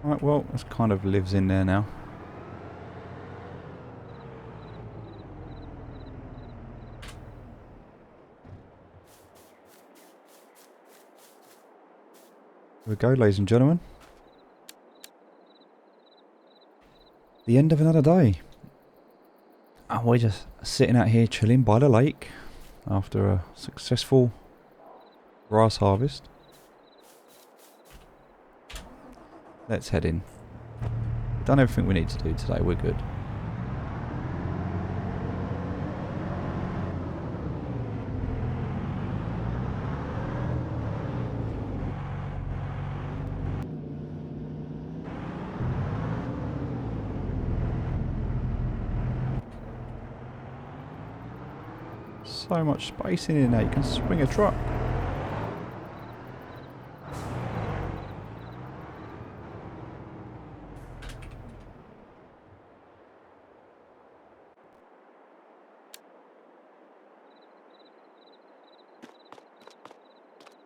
Right, well, this kind of lives in there now. Here we go, ladies and gentlemen. The end of another day. And we're just sitting out here chilling by the lake after a successful grass harvest. Let's head in. We've done everything we need to do today, we're good. So much space in here now, you can swing a truck.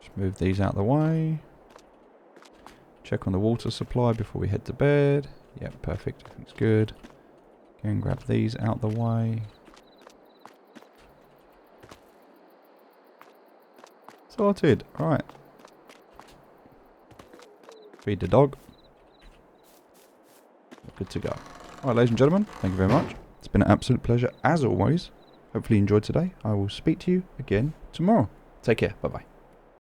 Just move these out of the way. Check on the water supply before we head to bed. Yep, perfect, everything's good. Again, grab these out the way. Sorted. Right. Feed the dog. Good to go. Alright, ladies and gentlemen, thank you very much. It's been an absolute pleasure as always. Hopefully you enjoyed today. I will speak to you again tomorrow. Take care. Bye bye.